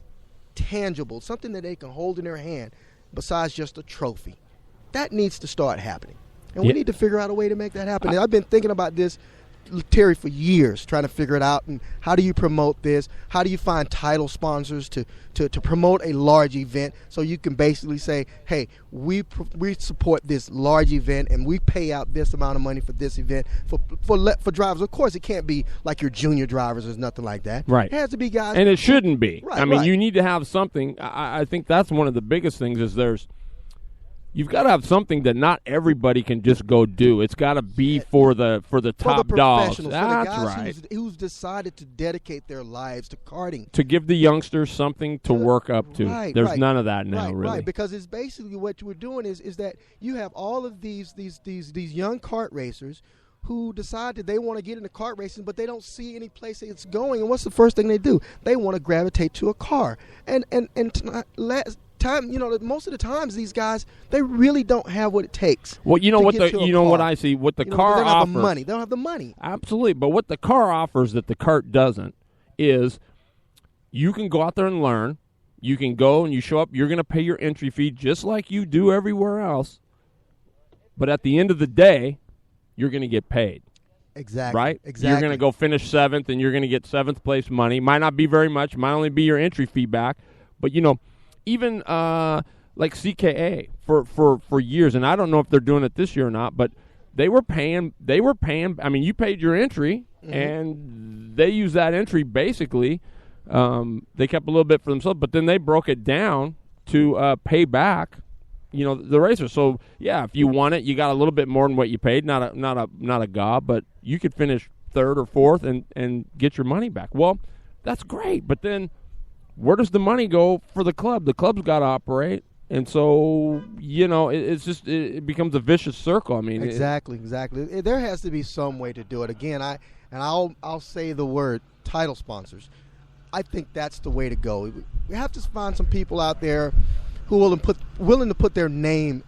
tangible, something that they can hold in their hand besides just a trophy, that needs to start happening. And we need to figure out a way to make that happen. And I've been thinking about this, Terry, for years, trying to figure it out. And how do you promote this? How do you find title sponsors to promote a large event so you can basically say, hey, we support this large event and we pay out this amount of money for this event for drivers. Of course, it can't be like your junior drivers or nothing like that. Right. It has to be guys. And it shouldn't be. Right, I mean, you need to have something. I think that's one of the biggest things is you've got to have something that not everybody can just go do. It's got to be for the top dogs. That's right. Guys who's decided to dedicate their lives to karting. To give the youngsters something to work up to. Right, There's none of that now, really. Right, because it's basically what we're doing is that you have all of these young kart racers who decide that they want to get into kart racing, but they don't see any place it's going. And what's the first thing they do? They want to gravitate to a car. And most of the times these guys, they really don't have what it takes. Well, what I see, what the car offers. They don't have the money. Absolutely, but what the car offers that the kart doesn't is you can go out there and learn. You can go and you show up. You're going to pay your entry fee just like you do everywhere else. But at the end of the day, you're going to get paid. Exactly. Right? Exactly. You're going to go finish 7th, and you're going to get 7th place money. Might not be very much. Might only be your entry fee back. But, even like CKA for years, and I don't know if they're doing it this year or not, but they were paying. I mean, you paid your entry, and they used that entry basically. They kept a little bit for themselves, but then they broke it down to pay back, the racers. So yeah, if you won it, you got a little bit more than what you paid. Not a gob, but you could finish 3rd or 4th and get your money back. Well, that's great, but then where does the money go for the club? The club's got to operate, and so it becomes a vicious circle. I mean, exactly. There has to be some way to do it. Again, I'll say the word title sponsors. I think that's the way to go. We have to find some people out there who are willing to put their name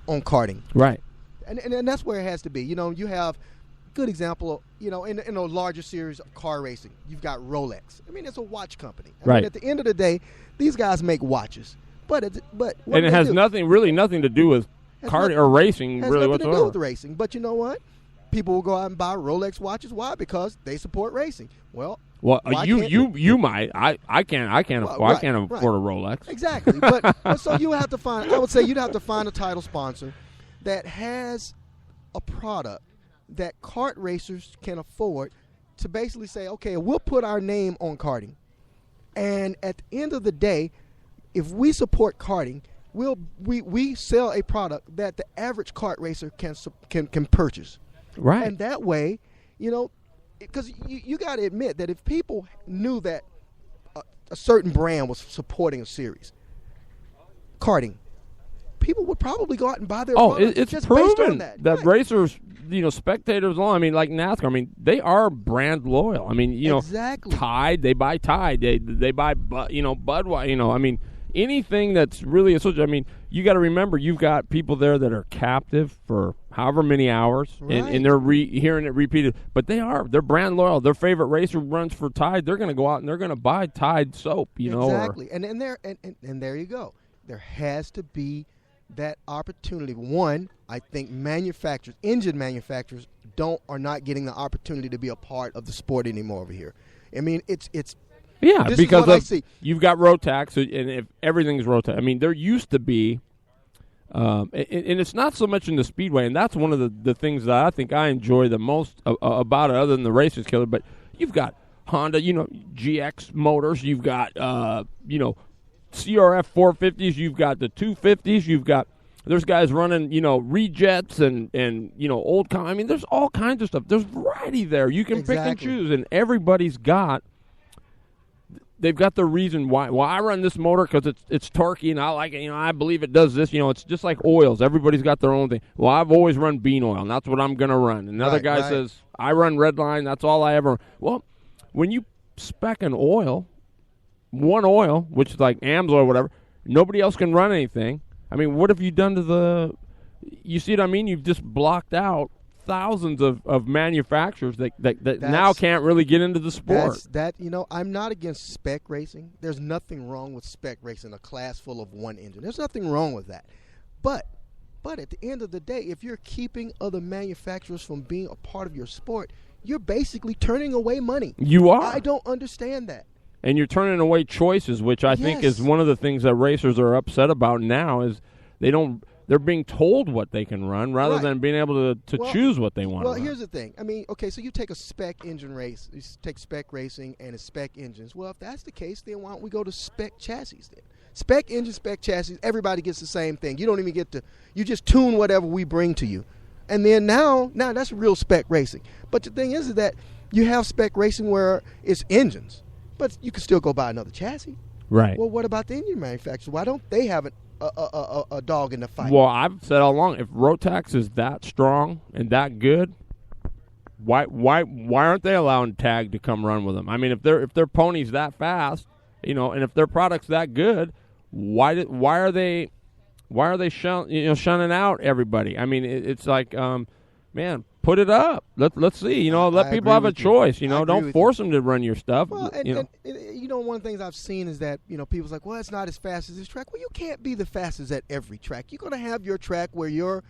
on karting. Right. And that's where it has to be. You have good example, in a larger series of car racing, you've got Rolex. I mean, it's a watch company. I mean, at the end of the day, these guys make watches. But it has nothing to do with karting or racing, really, whatsoever. Has nothing to do with racing. But you know what? People will go out and buy Rolex watches. Why? Because they support racing. Well, you might. I can't afford a Rolex. Exactly. But so you have to find. I would say you'd have to find a title sponsor that has a product that kart racers can afford to basically say, okay, we'll put our name on karting, and at the end of the day, if we support karting, we sell a product that the average kart racer can purchase. Right. And that way, because you got to admit that if people knew that a certain brand was supporting a series, karting, people would probably go out and buy their product. It's just proven based on that. That racers, spectators alone. I mean, like NASCAR. I mean, they are brand loyal. I mean, exactly. Tide, they buy Tide. They buy Budweiser. I mean, anything that's really associated. I mean, you got to remember, you've got people there that are captive for however many hours, and they're hearing it repeated. But they're brand loyal. Their favorite racer runs for Tide. They're going to go out and they're going to buy Tide soap. Exactly. And there you go. There has to be that opportunity. One, I think engine manufacturers are not getting the opportunity to be a part of the sport anymore over here. I mean, it's because you've got Rotax, and if everything's Rotax. I mean, there used to be And it's not so much in the speedway, and that's one of the things that I think I enjoy the most about it, other than the race is killer. But you've got Honda, GX motors. You've got, CRF 450s. You've got the 250s. There's guys running, rejets and old. I mean, there's all kinds of stuff. There's variety there. You can pick and choose, and everybody's got. They've got the reason why. Well, I run this motor because it's torquey and I like it. I believe it does this. It's just like oils. Everybody's got their own thing. Well, I've always run bean oil, and that's what I'm going to run. Another guy says, I run Redline. That's all I ever. Well, when you spec an oil, one oil, which is like AMS oil or whatever, nobody else can run anything. I mean, what have you done to the – you see what I mean? You've just blocked out thousands of manufacturers that now can't really get into the sport. I'm not against spec racing. There's nothing wrong with spec racing, a class full of one engine. There's nothing wrong with that. But at the end of the day, if you're keeping other manufacturers from being a part of your sport, you're basically turning away money. You are. I don't understand that. And you're turning away choices, which I think is one of the things that racers are upset about now is they're being told what they can run rather than being able to choose what they want to run. Well, here's the thing. I mean, okay, so you take a spec engine race. You take spec racing and it's spec engines. Well, if that's the case, then why don't we go to spec chassis then? Spec engine, spec chassis, everybody gets the same thing. You don't even get to – you just tune whatever we bring to you. And then now that's real spec racing. But the thing is that you have spec racing where it's engines. But you can still go buy another chassis. Right. Well, what about the engine manufacturers? Why don't they have a dog in the fight? Well, I've said all along, if Rotax is that strong and that good, why aren't they allowing Tag to come run with them? I mean, if their pony's that fast, and if their product's that good, why are they shunning out everybody? I mean, it's like, man. Put it up. Let's see. Let people have a choice. Don't force them to run your stuff. Well, and one of the things I've seen is that people's like, well, it's not as fast as this track. Well, you can't be the fastest at every track. You're going to have your track where your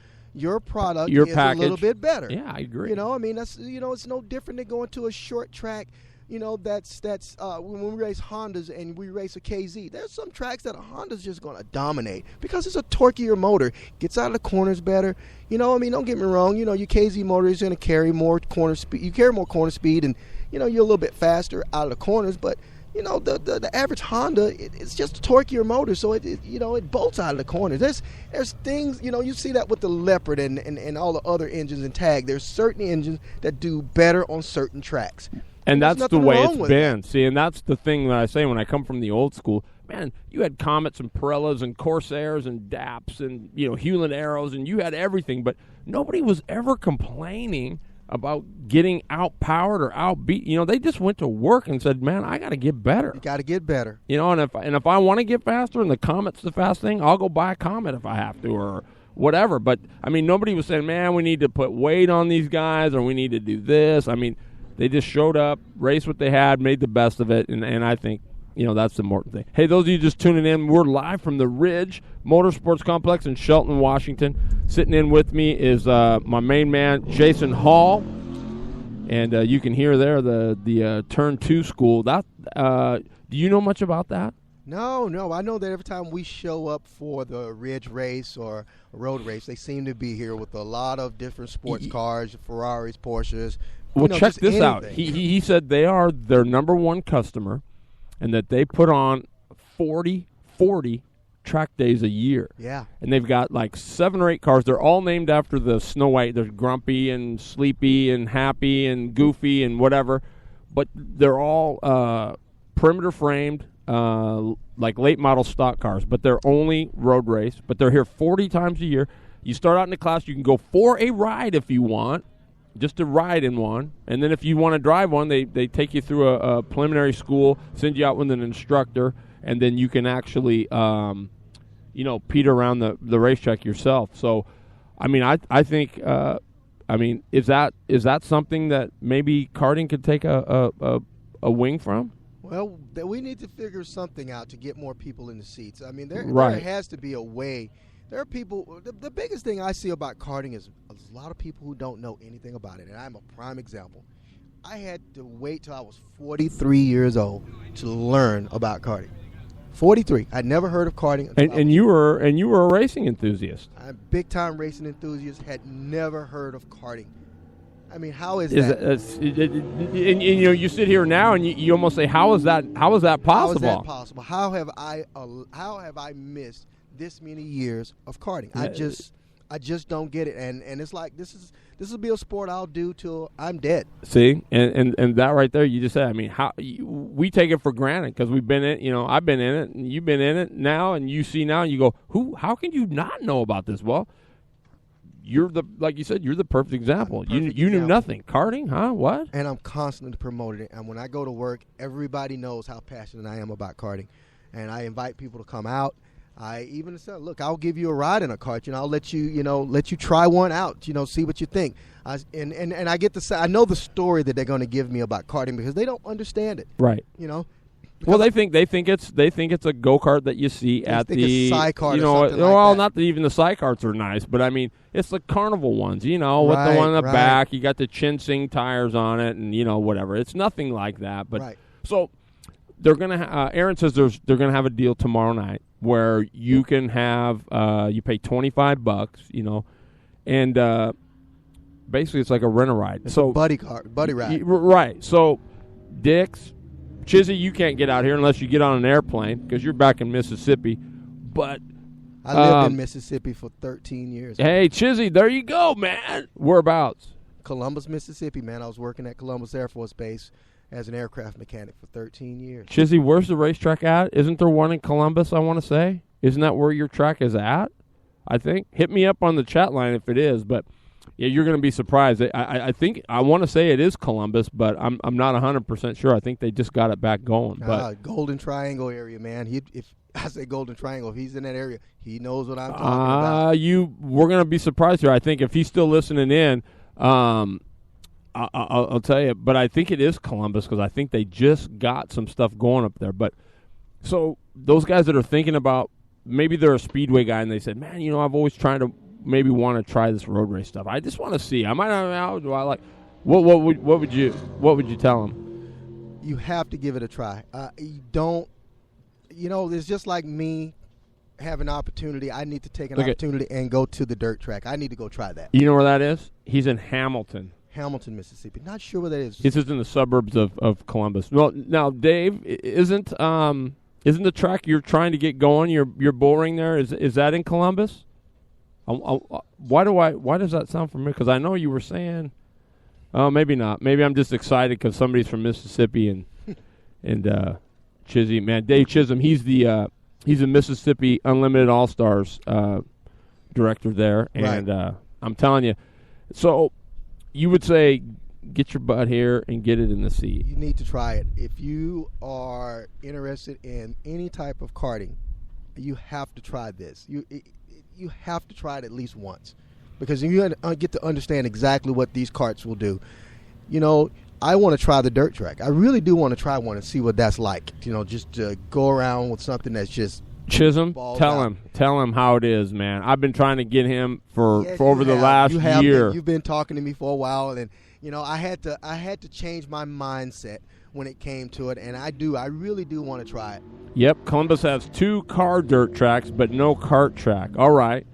product is package. A little bit better. Yeah, I agree. I mean, that's it's no different than going to a short track. That's when we race Hondas and we race a KZ. There's some tracks that a Honda's just going to dominate because it's a torqueier motor. Gets out of the corners better. I mean, don't get me wrong. Your KZ motor is going to carry more corner speed. You carry more corner speed, and you're a little bit faster out of the corners. But the average Honda, it's just a torqueier motor, so it bolts out of the corners. There's things you see that with the Leopard and all the other engines in Tag. There's certain engines that do better on certain tracks. And that's the way it's been. See, and that's the thing that I say when I come from the old school. Man, you had Comets and Pirellas and Corsairs and DAPs and, Hewlett Arrows, and you had everything. But nobody was ever complaining about getting outpowered or outbeat. They just went to work and said, man, I got to get better. You got to get better. And if I want to get faster and the Comet's the fast thing, I'll go buy a Comet if I have to or whatever. But, I mean, nobody was saying, man, we need to put weight on these guys or we need to do this. I mean, they just showed up, raced what they had, made the best of it, and I think, that's the important thing. Hey, those of you just tuning in, we're live from the Ridge Motorsports Complex in Shelton, Washington. Sitting in with me is my main man, Jason Hall, and you can hear there the Turn 2 school. Do you know much about that? No. I know that every time we show up for the Ridge race or a road race, they seem to be here with a lot of different sports cars, Ferraris, Porsches. Well, check this out. He said they are their number one customer and that they put on 40 track days a year. Yeah. And they've got like 7 or 8 cars. They're all named after the Snow White. There's Grumpy and Sleepy and Happy and Goofy and whatever. But they're all perimeter framed, like late model stock cars. But they're only road race. But they're here 40 times a year. You start out in the class. You can go for a ride if you want. Just to ride in one, and then if you want to drive one, they take you through a preliminary school, send you out with an instructor, and then you can actually, peter around the racetrack yourself. So, I mean, I think, is that something that maybe karting could take a wing from? Well, we need to figure something out to get more people in the seats. I mean, there has to be a way. There are people, the biggest thing I see about karting is a lot of people who don't know anything about it, and I'm a prime example. I had to wait till I was 43 years old to learn about karting. 43. I'd never heard of karting. And you were a racing enthusiast. I'm a big-time racing enthusiast, had never heard of karting. I mean, how is that? And you sit here now and you almost say, how is that possible? How is that possible? How have I missed this many years of karting? I just don't get it. And it's like this will be a sport I'll do till I'm dead. See, and that right there, you just said. I mean, we take it for granted because we've been in. I've been in it, and you've been in it now, and you see now, and you go, how can you not know about this? Well, like you said, you're the perfect example. You knew nothing. Karting, huh? What? And I'm constantly promoting it. And when I go to work, everybody knows how passionate I am about karting. And I invite people to come out. I even said, look, I'll give you a ride in a kart. I'll let you try one out. See what you think. And I get to say, I know the story that they're going to give me about karting because they don't understand it. Right. Well, they think it's a go-kart that you see at the sidecar. Not that even the sidecarts are nice, but I mean it's the carnival ones. With the one in the back, you got the Chinsing tires on it, and whatever. It's nothing like that. But so they're gonna. Aaron says they're gonna have a deal tomorrow night where you can have you pay $25, and basically it's like a rent-a-ride. It's a buddy ride, right? So Dick's. Chizzy, you can't get out here unless you get on an airplane because you're back in Mississippi. But I lived in Mississippi for 13 years. Hey, Chizzy, there you go, man. Whereabouts? Columbus, Mississippi, man. I was working at Columbus Air Force Base as an aircraft mechanic for 13 years. Chizzy, where's the racetrack at? Isn't there one in Columbus, I want to say? Isn't that where your track is at? I think. Hit me up on the chat line if it is, but yeah, you're going to be surprised. I think I want to say it is Columbus, but I'm not 100% sure. I think they just got it back going. But Golden Triangle area, man. If I say Golden Triangle, if he's in that area, he knows what I'm talking about. We're going to be surprised here. I think if he's still listening in, I'll tell you. But I think it is Columbus because I think they just got some stuff going up there. But so those guys that are thinking about maybe they're a speedway guy and they said, man, I've always tried to. Maybe want to try this road race stuff. I just want to see. I might not know. Do I like? What would you tell them? You have to give it a try. You don't. It's just like me having an opportunity. I need to take an opportunity and go to the dirt track. I need to go try that. You know where that is? He's in Hamilton, Mississippi. Not sure where that is. This is in the suburbs of Columbus. Well, now Dave, isn't the track you're trying to get going? Your bull ring there is that in Columbus? Why does that sound familiar? Because I know you were saying, maybe not. Maybe I'm just excited because somebody's from Mississippi and Chizzy, man, Dave Chisholm. He's the Mississippi Unlimited All Stars director there, and I'm telling you. So you would say, get your butt here and get it in the seat. You need to try it if you are interested in any type of karting. You have to try this. You have to try it at least once because you get to understand exactly what these karts will do. I want to try the dirt track. I really do want to try one and see what that's like. Just to go around with something that's just Chisholm. Tell him how it is, man. I've been trying to get him for over the last year. You've been talking to me for a while, and I had to change my mindset when it came to it, and I really do want to try it. Yep, Columbus has 2 car dirt tracks, but no kart track. All right,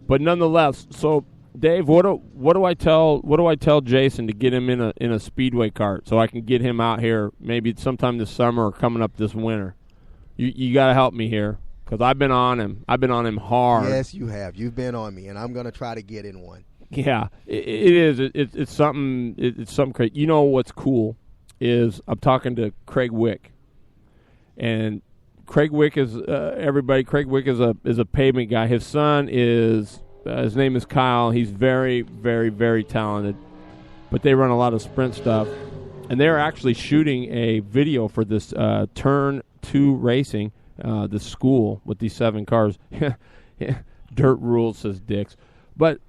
but nonetheless. So, Dave, what do I tell Jason to get him in a speedway kart so I can get him out here maybe sometime this summer or coming up this winter? You got to help me here because I've been on him. I've been on him hard. Yes, you have. You've been on me, and I'm going to try to get in one. Yeah, it is. It's something. It's something crazy. You know what's cool is I'm talking to Craig Wick. And Craig Wick is everybody. Craig Wick is a pavement guy. His son is his name is Kyle. He's very, very, very talented. But they run a lot of sprint stuff, and they're actually shooting a video for this Turn 2 Racing, the school with these 7 cars. Dirt rules, says Dix. But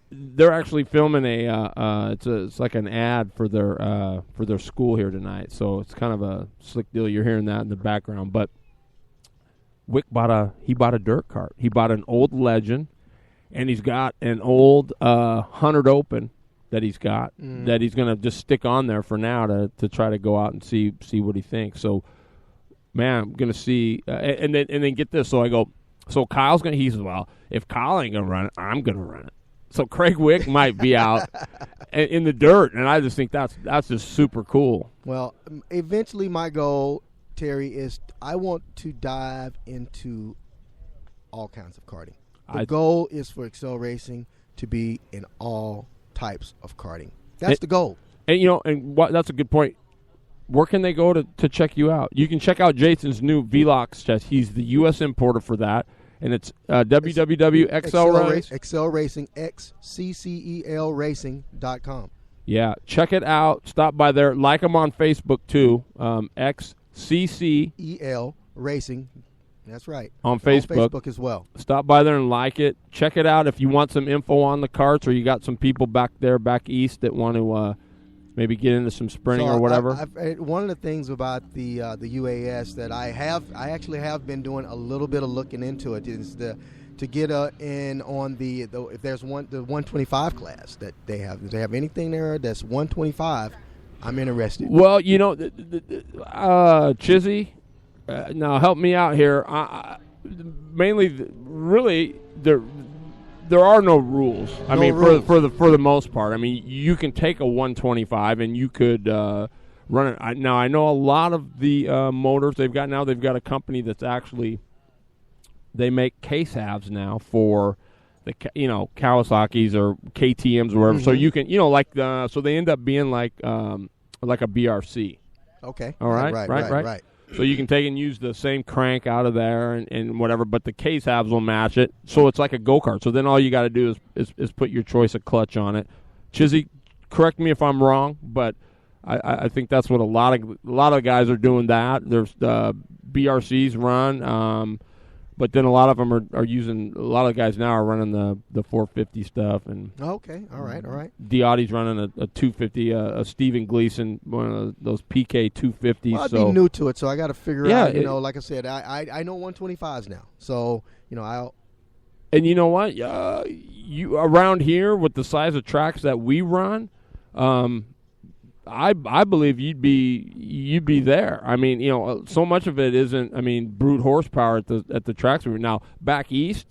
they're actually filming it's like an ad for their school here tonight. So it's kind of a slick deal. You're hearing that in the background. But Wick bought a dirt cart. He bought an old Legend, and he's got an old 100 Open that he's got that he's going to just stick on there for now to try to go out and see what he thinks. So man, I'm going to see. And then get this. So I go, so Kyle's going to, he says, well, if Kyle ain't going to run it, I'm going to run it. So Craig Wick might be out in the dirt, and I just think that's just super cool. Well, eventually my goal, Terry, is I want to dive into all kinds of karting. The goal is for Excel Racing to be in all types of karting. That's the goal. And that's a good point. Where can they go to check you out? You can check out Jason's new Velox chest. He's the U.S. importer for that, and it's www.xcelracing. Excel Racing, XCCEL Racing.com. Yeah, check it out. Stop by there. Like them on Facebook, too. XCCEL Racing. That's right. On Facebook. On Facebook as well. Stop by there and like it. Check it out if you want some info on the karts, or you got some people back east that want to maybe get into some sprinting or whatever. One of the things about the UAS that I actually have been doing a little bit of looking into it is to get in on the if there's the 125 class that they have. If they have anything there that's 125, I'm interested. Well, Chizzy. Now help me out here. Mainly, really, there are no rules. I mean, for the most part. I mean, you can take a 125 and you could run it. Now I know a lot of the motors they've got a company that's actually they make case halves now for the Kawasaki's or KTM's or whatever. Mm-hmm. So you can so they end up being like a BRC. Okay. All right. Right. So you can take and use the same crank out of there and whatever, but the case halves will match it. So it's like a go-kart. So then all you got to do is put your choice of clutch on it. Chizzy, correct me if I'm wrong, but I think that's what a lot of guys are doing. That there's BRCs run, but then a lot of them are using. A lot of guys now are running the 450 stuff and. Okay, all right. Diotti's running a 250. A Steven Gleason, one of those PK 250s. Well, I'd be new to it, so I got to figure out. Like I said, I know 125s now, so I'll. And you know what? You around here with the size of tracks that we run, I believe you'd be there. I mean, so much of it isn't. I mean, brute horsepower at the tracks. Now back east,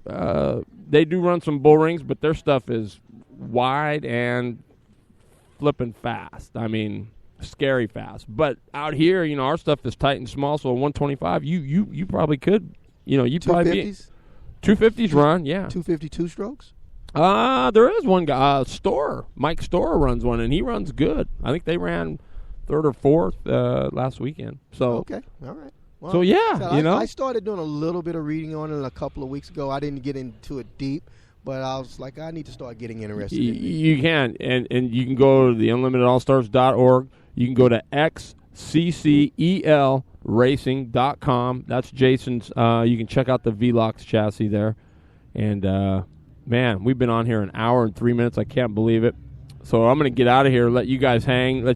they do run some bull rings, but their stuff is wide and flipping fast. I mean, scary fast. But out here, our stuff is tight and small. So a 125, you probably could. You'd probably be 250s run. Yeah, 252 strokes. There is one guy, Mike Storer runs one, and he runs good. I think they ran third or fourth last weekend. So okay, all right. Well, so yeah, I started doing a little bit of reading on it a couple of weeks ago. I didn't get into it deep, but I was like, I need to start getting interested. You can, and you can go to the unlimitedallstars.org. You can go to xccelracing.com. That's Jason's. You can check out the Velox chassis there, and. Man, we've been on here an hour and 3 minutes. I can't believe it. So I'm going to get out of here, let you guys hang.